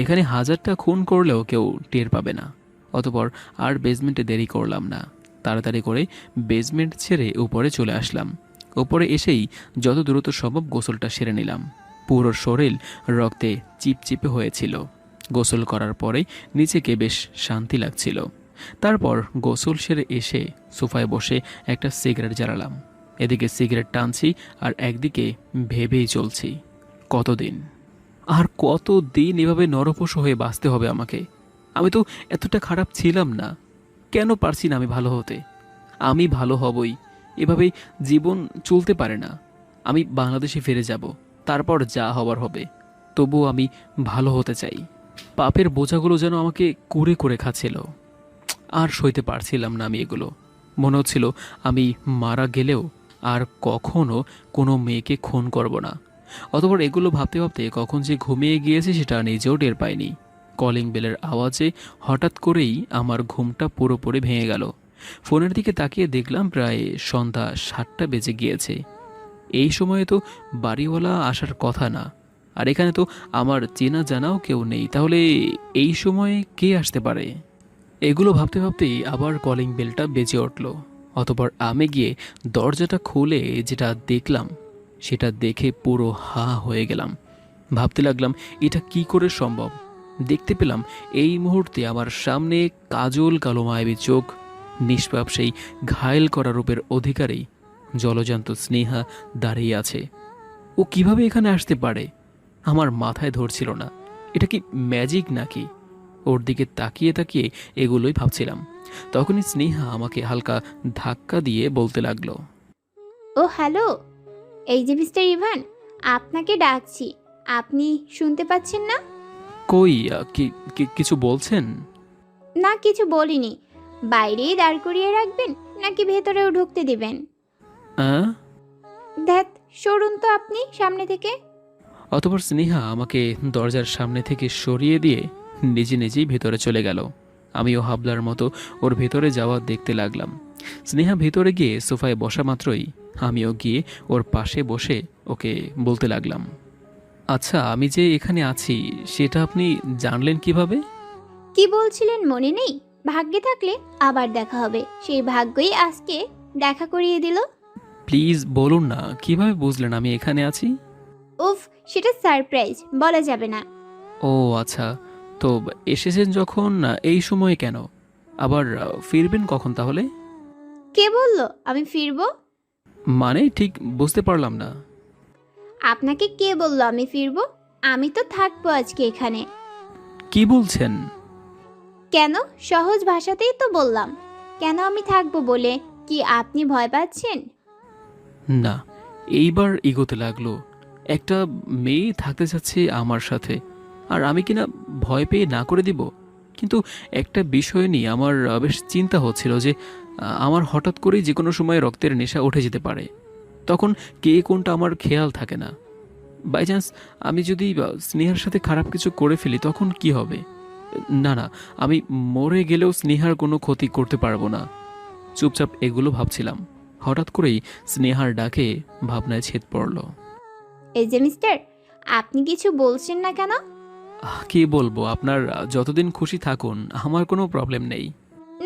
এখানে হাজারটা খুন করলেও কেউ টের পাবে না। অতঃপর আর বেসমেন্টে দেরি করলাম না, তাড়াতাড়ি করে বেসমেন্ট ছেড়ে উপরে চলে আসলাম। উপরে এসেই যত দ্রুত সম্ভব গোসলটা সেরে নিলাম। পুরো শরীর রক্তে চিপচিপে হয়েছিল। গোসল করার পরে নিজেকে বেশ শান্তি লাগছিল। তারপর গোসল সেরে এসে সোফায় বসে একটা সিগারেট জ্বালালাম। এদিকে সিগারেট টানছি আর একদিকে ভেবেই চলছি, কতদিন আর কতদিন এভাবে নরপশু হয়ে বাঁচতে হবে আমাকে। আমি তো এতটা খারাপ ছিলাম না, কেন পারছি না আমি ভালো হতে? আমি ভালো হবই, এভাবেই জীবন চলতে পারে না। আমি বাংলাদেশে ফিরে যাব, তারপর যা হবার হবে। তবুও আমি ভালো হতে চাই। পাপের বোঝাগুলো যেন আমাকে কুরে করে খাচ্ছিল। আর সইতে পারছিলাম না আমি এগুলো। মনে হচ্ছিল আমি মারা গেলেও আর কখনো কোনো মেয়েকে খুন করব না। অতঃপর এগুলো ভাবতে ভাবতে কখন যে ঘুমিয়ে গিয়েছে সেটা নিজেও টের পাইনি। কলিং বেলের আওয়াজে হঠাৎ করেই আমার ঘুমটা পুরোপুরি ভেঙে গেল। ফোনের দিকে তাকিয়ে দেখলাম প্রায় সন্ধ্যা 7টা বেজে গিয়েছে। এই সময়ে তো বাড়িওয়ালা আসার কথা না, আর এখানে তো আমার চেনা জানাও কেউ নেই। তাহলে এই সময়ে কে আসতে পারে? এগুলো ভাবতে ভাবতেই আবার কলিং বেলটা বেজে উঠল। অতঃপর আমি গিয়ে দরজাটা খুলে যেটা দেখলাম সেটা দেখে পুরো হা হয়ে গেলাম। ভাবতে লাগলাম এটা কি করে সম্ভব। দেখতে পেলাম এই মুহূর্তে আমার সামনে কাজল কালো মায়াবী চোখ, নিষ্পাপ সেই ঘায়েল করা রূপের অধিকারী জলজান্ত স্নেহা দাঁড়িয়ে আছে। ও কিভাবে এখানে আসতে পারে আমার মাথায় ধরছিল না। এটা কি ম্যাজিক নাকি? ওর দিকে তাকিয়ে তাকিয়ে এগুলোই ভাবছিলাম। তখনই স্নেহা আমাকে হালকা ধাক্কা দিয়ে বলতে লাগলো, ও হ্যালো, এই যে মিস্টার ইভান, আপনাকে ডাকছি। আপনি শুনতে পাচ্ছেন না? কই কিছু বলছেন? না, কিছু বলিনি। বাইরেই দাঁড় করিয়ে রাখবেন নাকি ভেতরেও ঢুকতে দিবেন? ধ্যাত, সরুন তো আপনি সামনে থেকে। অতঃপর স্নেহা আমাকে দরজার সামনে থেকে সরিয়ে দিয়ে নিজে নিজেই ভেতরে চলে গেল। আমিও হাবলার মতো ওর ভেতরে যাওয়া দেখতে লাগলাম। স্নেহা ভেতরে গিয়ে সোফায় বসা মাত্রই আমিও গিয়ে ওর পাশে বসে ওকে বলতে লাগলাম, আচ্ছা আমি যে এখানে আছি সেটা আপনি জানলেন কিভাবে? কি বলছিলেন মনে নেই? ভাগ্যে থাকলে আবার দেখা হবে, সেই ভাগ্যই আজকে দেখা করিয়ে দিল। প্লিজ বলুন না, কিভাবে বুঝলেন আমি এখানে আছি? উফ, সেটা সারপ্রাইজ, বলা যাবে না। ও আচ্ছা, তো এসেছেন যখন এই সময়ে কেন? আবার ফিরবেন কখন তাহলে? কে বললো আমি ফিরবো? মানে ঠিক বুঝতে পারলাম না। আপনাকে কে বললো আমি ফিরবো? আমি তো থাকবো আজকে এখানে। কি বলছেন? কেন, সহজ ভাষাতেই তো বললাম। কেন আমি থাকবো বলে কি আপনি ভয় পাচ্ছেন? না, এইবার এগোতে লাগলো। একটা মেয়ে থাকতে চাচ্ছে আমার সাথে, আর আমি কিনা ভয় পেয়ে না করে দিব। কিন্তু একটা বিষয় নিয়ে আমার বেশ চিন্তা হচ্ছিল যে আমার হঠাৎ করেই যে কোনো সময় রক্তের নেশা উঠে যেতে পারে। তখন কে কোনটা আমার খেয়াল থাকে না। বাই চান্স আমি যদি স্নেহার সাথে খারাপ কিছু করে ফেলি তখন কি হবে? না না, আমি মরে গেলেও স্নেহার কোনো ক্ষতি করতে পারবো না। চুপচাপ এগুলো ভাবছিলাম, হঠাৎ করেই স্নেহার ডাকে ভাবনায় ছেদ পড়ল। এই যে মিস্টার, আপনি কিছু বলছেন না কেন? কি বলবো, আপনার যতদিন খুশি থাকুন, আমার কোনো প্রবলেম নেই।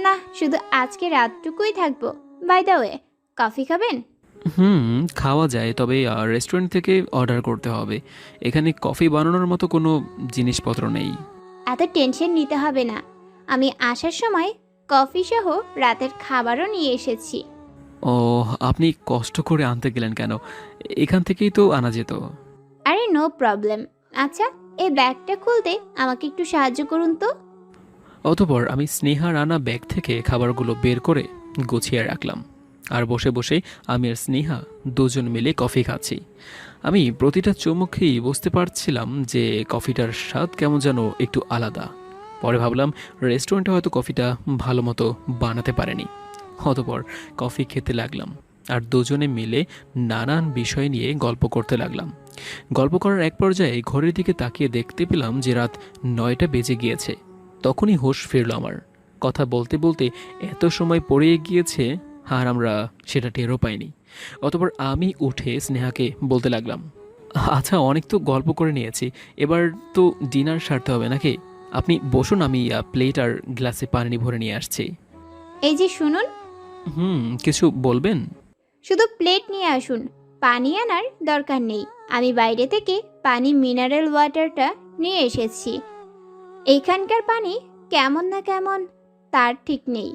না, শুধু আজকে রাতটুকুই থাকবো। বাই দ্য ওয়ে, কফি খাবেন? খাওয়া যায়, তবে রেস্টুরেন্ট থেকে অর্ডার করতে হবে। এখানে কফি বানানোর মতো কোনো জিনিসপত্র নেই। এত টেনশন নিতে হবে না, আমি আসার সময় কফি সহ রাতের খাবারও নিয়ে এসেছি। ও, আপনি কষ্ট করে আনতে গেলেন কেন? এখান থেকেই তো আনা যেত। আরে নো প্রবলেম। আচ্ছা, এই ব্যাগটা খুলতে আমাকে একটু সাহায্য করুন তো। অতঃপর আমি স্নেহার আনা ব্যাগ থেকে খাবারগুলো বের করে গুছিয়ে রাখলাম, আর বসে বসে আমি আর স্নেহা দুজন মিলে কফি খাচ্ছি। আমি প্রতিটা চুমুক খেয়েই বুঝতে পারছিলাম যে কফিটার স্বাদ কেমন যেন একটু আলাদা। পরে ভাবলাম রেস্টুরেন্টে হয়তো কফিটা ভালো মতো বানাতে পারেনি। অতঃপর কফি খেতে লাগলাম, আর দুজনে মিলে নানান বিষয় নিয়ে গল্প করতে লাগলাম। গল্প করার এক পর্যায়ে ঘড়ির দিকে তাকিয়ে দেখতে পেলাম যে রাত 9টা বেজে গিয়েছে। তখনই হোশ ফিরল আমার। কথা বলতে বলতে এত সময় পড়িয়ে গিয়েছে আর আমরা সেটা টেরও পাইনি। অতঃপর আমি উঠে স্নেহাকে বলতে লাগলাম, আচ্ছা অনেক তো গল্প করে নিয়েছি, এবার তো ডিনার সারতে হবে নাকি? আপনি বসুন, আমি প্লেট আর গ্লাসে পানি ভরে নিয়ে আসছি। এই যে শুনুন, কিছু বলবেন? শুধু প্লেট নিয়ে আসুন, পানি আনার দরকার নেই। আমি বাইরে থেকে পানি মিনারেল ওয়াটারটা নিয়ে এসেছি। এইখানকার পানি কেমন না কেমন তার ঠিক নেই।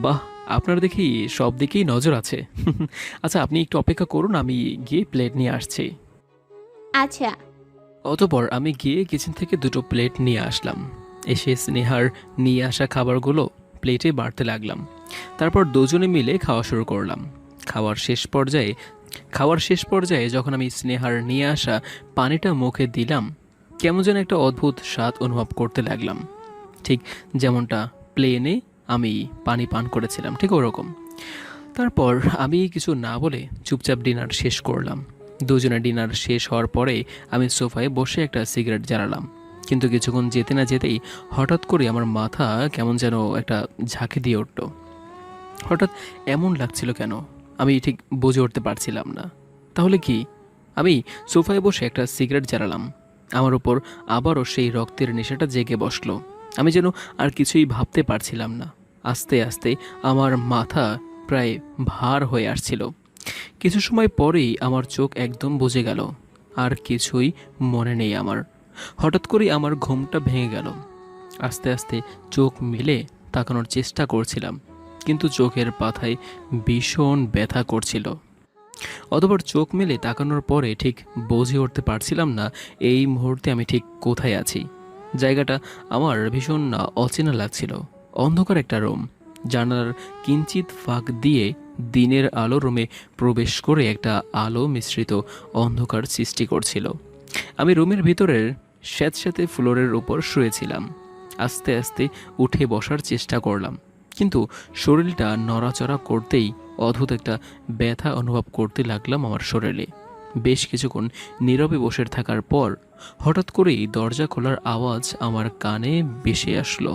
বাহ, আপনার দেখি সব দিকেই নজর আছে। আচ্ছা আপনি একটু অপেক্ষা করুন, আমি গিয়ে প্লেট নিয়ে আসছি। আচ্ছা। অতঃপর আমি গিয়ে কিচেন থেকে 2টো প্লেট নিয়ে আসলাম। এসে স্নেহার নিয়ে আসা খাবারগুলো প্লেটে বাড়তে লাগলাম। তারপর দুজনে মিলে খাওয়া শুরু করলাম। খাওয়ার শেষ পর্যায়ে যখন আমি স্নেহার নিয়ে আসা পানিটা মুখে দিলাম, কেমন যেন একটা অদ্ভুত স্বাদ অনুভব করতে লাগলাম। ঠিক যেমনটা প্লেনে আমি পানি পান করেছিলাম, ঠিক ওরকম। তারপর আমি কিছু না বলে চুপচাপ ডিনার শেষ করলাম। দুজনে ডিনার শেষ হওয়ার পরে আমি সোফায় বসে একটা সিগারেট জ্বালালাম। কিন্তু কিছুক্ষণ যেতে না যেতেই হঠাৎ করে আমার মাথা কেমন যেন একটা ঝাঁকি দিয়ে উঠল। হঠাৎ এমন লাগছিল কেন আমি ঠিক বুঝে উঠতে পারছিলাম না। তাহলে কি? আমি সোফায় বসে একটা সিগারেট জ্বালালাম, আমার উপর আবারও সেই রক্তের নেশাটা জেগে বসলো। আমি যেন আর কিছুই ভাবতে পারছিলাম না। আস্তে আস্তে আমার মাথা প্রায় ভার হয়ে আসছিল। কিছু সময় পরেই আমার চোখ একদম বুজে গেল, আর কিছুই মনে নেই আমার। হঠাৎ করেই আমার ঘুমটা ভেঙে গেল। আস্তে আস্তে চোখ মেলে তাকানোর চেষ্টা করছিলাম, কিন্তু চোখের পাতায় ভীষণ ব্যথা করছিল। অতঃপর চোখ মেলে তাকানোর পরে ঠিক বুঝে উঠতে পারছিলাম না এই মুহূর্তে আমি ঠিক কোথায় আছি। জায়গাটা আমার ভীষণ অচেনা লাগছিল। অন্ধকার একটা রুম, জানালার কিঞ্চিত ফাঁক দিয়ে দিনের আলো রুমে প্রবেশ করে একটা আলো মিশ্রিত অন্ধকার সৃষ্টি করছিল। আমি রুমের ভিতরের স্যাঁতস্যাঁতে ফ্লোরের উপর শুয়েছিলাম। আস্তে আস্তে উঠে বসার চেষ্টা করলাম, কিন্তু শরীরটা নড়াচড়া করতেই অদ্ভুত একটা ব্যথা অনুভব করতে লাগলাম আমার শরীরে। বেশ কিছুক্ষণ নীরবে বসে থাকার পর হঠাৎ করেই দরজা খোলার আওয়াজ আমার কানে ভেসে আসলো।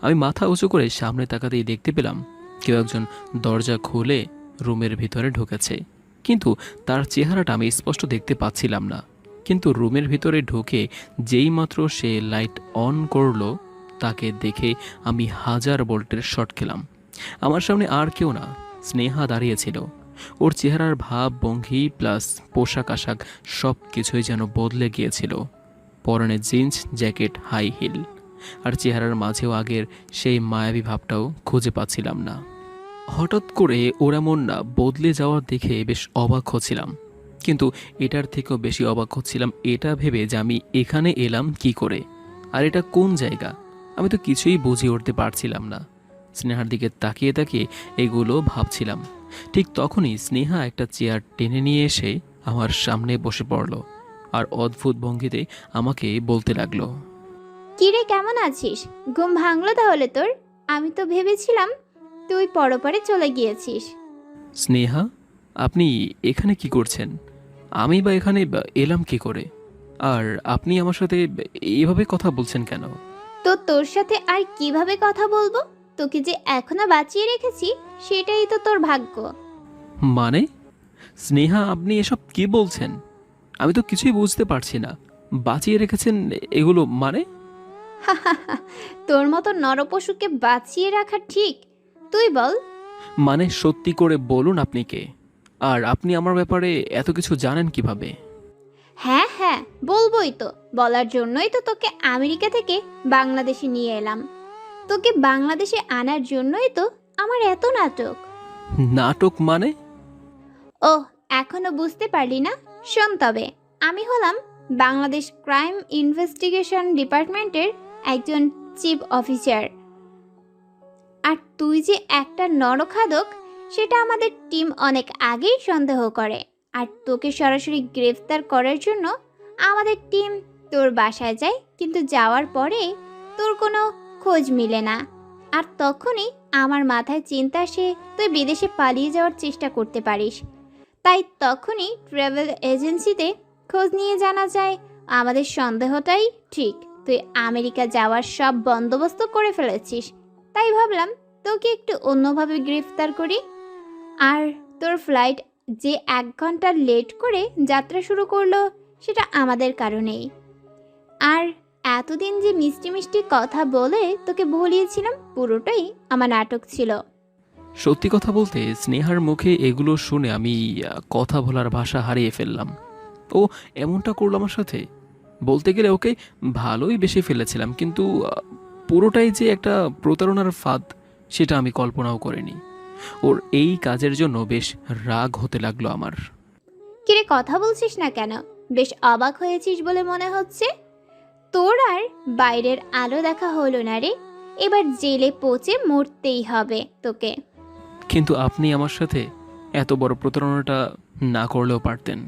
আমি মাথা উঁচু করে সামনে তাকাতেই দেখতে পেলাম কেউ একজন দরজা খুলে রুমের ভিতরে ঢুকেছে, কিন্তু তার চেহারাটা আমি স্পষ্ট দেখতে পাচ্ছিলাম না। কিন্তু রুমের ভিতরে ঢুকে যেই মাত্র সে লাইট অন করলো, তাকে দেখে আমি 1000 ভোল্টের শর্ট খেলাম। আমার সামনে আর কেউ না, স্নেহা দাঁড়িয়েছিল। ওর চেহারার ভাব ভঙ্গি প্লাস পোশাক আশাক সব কিছুই যেন বদলে গিয়েছিল। পরনে জিন্স জ্যাকেট হাই হিল, আর চেহারার মাঝেও আগের সেই মায়াবী ভাবটাও খুঁজে পাচ্ছিলাম না। হঠাৎ করে ওর এমন বদলে যাওয়া দেখে বেশ অবাক হচ্ছিলাম, কিন্তু এটার থেকেও বেশি অবাক হচ্ছিলাম এটা ভেবে যে আমি এখানে এলাম কি করে, আর এটা কোন জায়গা। আমি তো কিছুই বুঝে উঠতে পারছিলাম না। স্নেহার দিকে তাকিয়ে তাকিয়ে এগুলো ভাবছিলাম। ঠিক তখনই স্নেহা একটা চেয়ার টেনে নিয়ে এসে আমার সামনে বসে পড়ল আর অদ্ভুত ভঙ্গিতে আমাকে বলতে লাগলো, কিরে কেমন আছিস? ঘুম ভাঙলো তাহলে তোর? আমি তো ভেবেছিলাম তুই পরপারে চলে গিয়েছিস। স্নেহা, আপনি এখানে কি করছেন? আমি বা এখানে এলাম কি করে? আর আপনি আমার সাথে এইভাবে কথা বলছেন কেন? তো তোর সাথে আর কিভাবে কথা বলবো? তোকে যে এখনো বাঁচিয়ে রেখেছি সেটাই তো তোর ভাগ্য। মানে স্নেহা, আপনি এসব কি বলছেন? আমি তো কিছুই বুঝতে পারছি না। বাঁচিয়ে রেখেছেন এগুলো মানে? তোর মতো নরপশুকে বাঁচিয়ে রাখা ঠিক? তুই বল। মানে সত্যি করে বলুন আপনি কে, আর আপনি আমার ব্যাপারে এত কিছু জানেন কিভাবে? হ্যাঁ হ্যাঁ বলবোই তো, বলার জন্যই তো তোকে আমেরিকা থেকে বাংলাদেশে নিয়ে এলাম। তোকে বাংলাদেশে আনার জন্যই তো আমার এত নাটক। নাটক মানে? ও, এখনো বুঝতে পারলি না? শোন তবে, আমি হলাম বাংলাদেশ ক্রাইম ইনভেস্টিগেশন ডিপার্টমেন্টের একজন চিফ অফিসার। আর তুই যে একটা নরখাদক সেটা আমাদের টিম অনেক আগেই সন্দেহ করে। আর তোকে সরাসরি গ্রেফতার করার জন্য আমাদের টিম তোর বাসায় যায়, কিন্তু যাওয়ার পরে তোর কোনো খোঁজ মিলে না। আর তখনই আমার মাথায় চিন্তা আসে তুই বিদেশে পালিয়ে যাওয়ার চেষ্টা করতে পারিস। তাই তখনই ট্রাভেল এজেন্সিতে খোঁজ নিয়ে জানা যায় আমাদের সন্দেহটাই ঠিক, তুই আমেরিকা যাওয়ার সব বন্দোবস্ত করে ফেলেছিস। তাই ভাবলাম তোকে একটু অন্যভাবে গ্রেফতার করি। আর তোর ফ্লাইট যে 1 ঘন্টা লেট করে যাত্রা শুরু করলো সেটা আমাদের কারণেই। আর এতদিন যে মিষ্টি মিষ্টি কথা বলে তোকে ভুলিয়েছিলাম পুরোটাই আমার নাটক ছিল। সত্যি কথা বলতে স্নেহার মুখে এগুলো শুনে আমি কথা বলার ভাষা হারিয়ে ফেললাম। ও এমনটা করলো আমার সাথে? বলতে গেলে ওকে ভালোই বেশি ফেলেছিলাম, কিন্তু পুরোটাই যে একটা প্রতারণার ফাঁদ সেটা আমি কল্পনাও করিনি। ওর এই কাজের জন্য বেশ রাগ হতে লাগলো আমার। কিরে কথা বলছিস না কেন? বেশ অবাক হয়েছিস বলে মনে হচ্ছে। তোর আর বাইরের আলো দেখা হলো না রে, এবার জেলে পচে মরতেই হবে তোকে। কিন্তু আপনি আমার সাথে এত বড় প্রতারণাটা না করলেও পারতেন।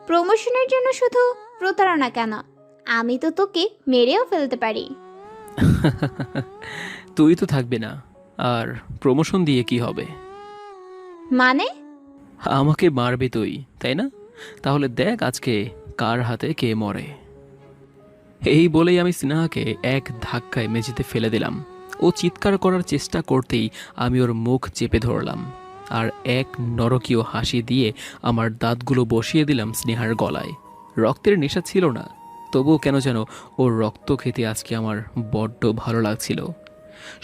প্রমোশনের জন্য শুধু প্রতারণা কেন, আমি তো তোকে মেরেও ফেলতে পারি। তুই তো থাকবি না, আর প্রমোশন দিয়ে কি হবে? মানে? আমাকে মারবি তুই, তাই না? তাহলে দেখ আজকে কার হাতে কে মরে। এই বলেই আমি স্নেহাকে এক ধাক্কায় মেঝেতে ফেলে দিলাম। ও চিৎকার করার চেষ্টা করতেই আমি ওর মুখ চেপে ধরলাম আর এক নরকীয় হাসি দিয়ে আমার দাঁতগুলো বসিয়ে দিলাম স্নেহার গলায়। রক্তের নেশা ছিল না, তবুও কেন যেন ওর রক্ত খেতে আজকে আমার বড্ড ভালো লাগছিল।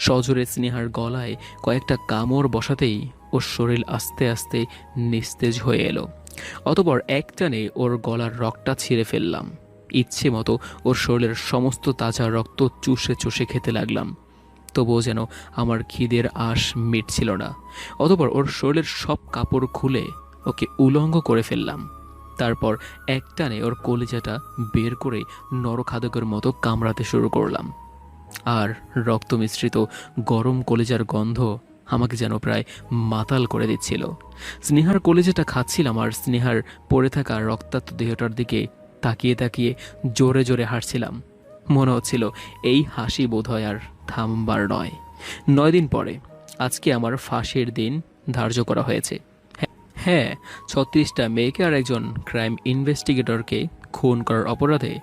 সজোরে স্নেহার গলায় কয়েকটা কামড় বসাতেই ওর শরীর আস্তে আস্তে নিস্তেজ হয়ে এলো। অতঃপর এক টানে ওর গলার রগটা ছিঁড়ে ফেললাম। ইচ্ছে মতো ওর শরীরের সমস্ত তাজা রক্ত চুষে চুষে খেতে লাগলাম। তবুও যেন আমার খিদের আশ মিটছিল না। অতঃপর ওর শরীরের সব কাপড় খুলে ওকে উলঙ্গ করে ফেললাম। তারপর এক টানে ওর কলিজাটা বের করে নরখাদকের মতো কামড়াতে শুরু করলাম। আর রক্ত মিশ্রিত গরম কলিজার গন্ধ আমাকে যেন প্রায় মাতাল করে দিচ্ছিল। স্নেহার কলিজাটা খাচ্ছিলাম আর স্নেহার পড়ে থাকা রক্তাক্ত দেহটার দিকে তাকিয়ে তাকিয়ে জোরে জোরে হাসছিলাম। মনে হচ্ছিল এই হাসি বোধহয় আর থামবার নয়। 9 দিন পরে আজকে আমার ফাঁসির দিন ধার্য করা হয়েছে। হ্যাঁ, 36টা মেয়েকে আর একজন ক্রাইম ইনভেস্টিগেটরকে খুন করার অপরাধে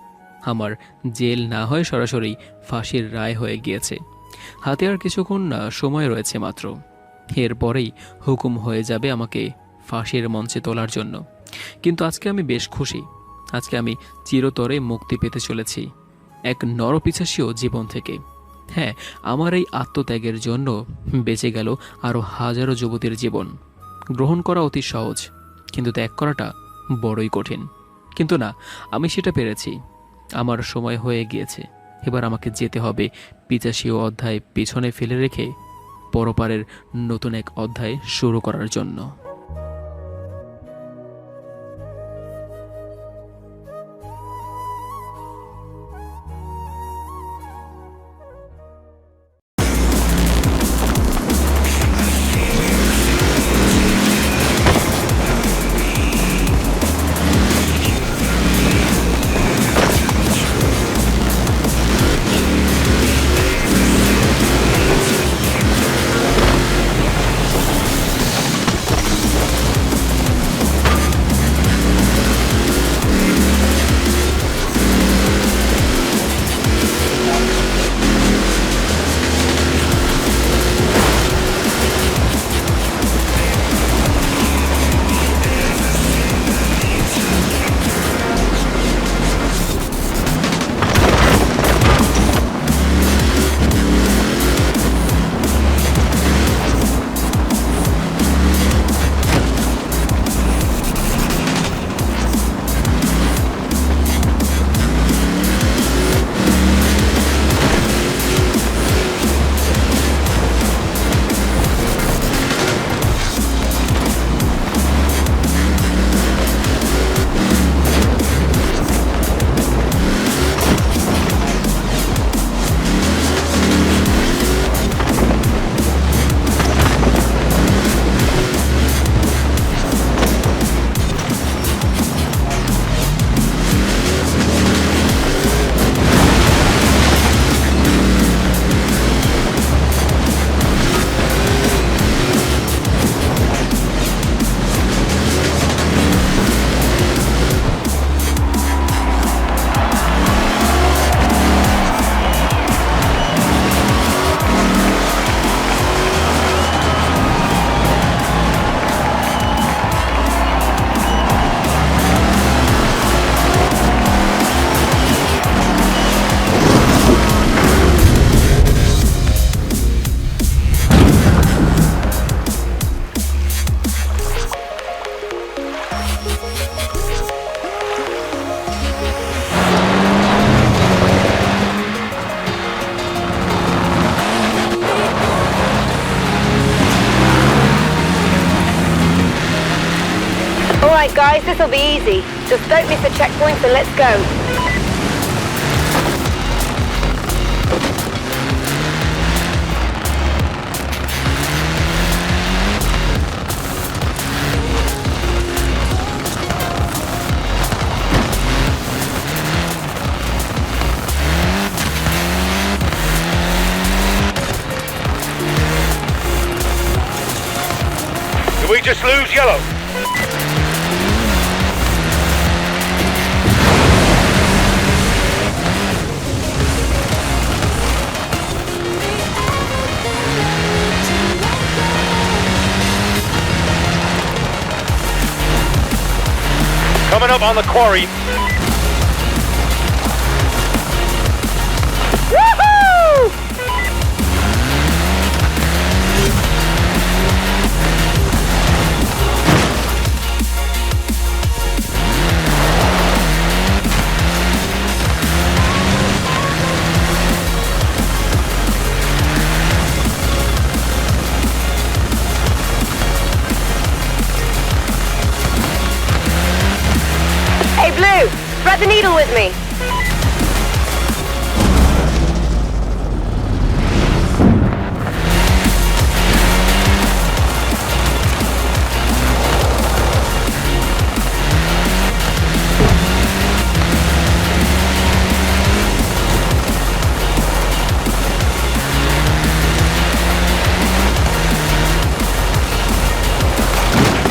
আমার জেল না হয়ে সরাসরি ফাঁসির রায় হয়ে গিয়েছে। হাতে আর কিছুক্ষণ সময় রয়েছে মাত্র। এরপরেই হুকুম হয়ে যাবে আমাকে ফাঁসির মঞ্চে তোলার জন্য। কিন্তু আজকে আমি বেশ খুশি। আজকে আমি চিরতরে মুক্তি পেতে চলেছি এক নরপিশাচীয় জীবন থেকে। হ্যাঁ, আমার এই আত্মত্যাগের জন্য বেঁচে গেল আরও হাজারো যুবতীর জীবন। গ্রহণ করা অতি সহজ, কিন্তু ত্যাগ করাটা বড়ই কঠিন। কিন্তু না, আমি সেটা পেরেছি। আমার সময় হয়ে গিয়েছে। এবার আমাকে যেতে হবে 85 অধ্যায় পিছনে ফেলে রেখে পরপারের নতুন এক অধ্যায় শুরু করার জন্য। Alright guys, this'll be easy. Just don't miss the checkpoints and let's go. Did we just lose yellow? Coming up on the quarry. Woohoo! Hey Blue, thread the needle with me.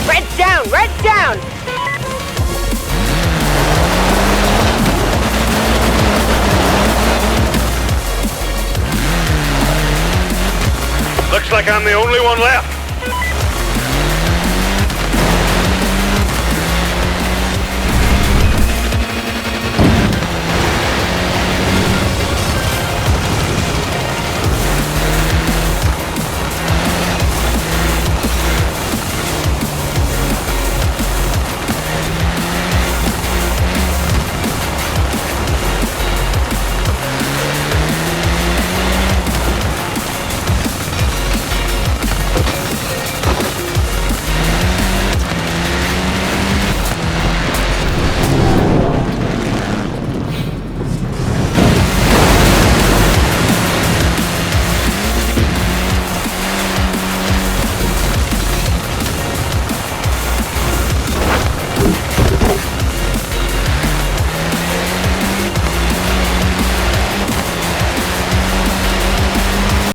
Red's down, red's down. Looks like I'm the only one left.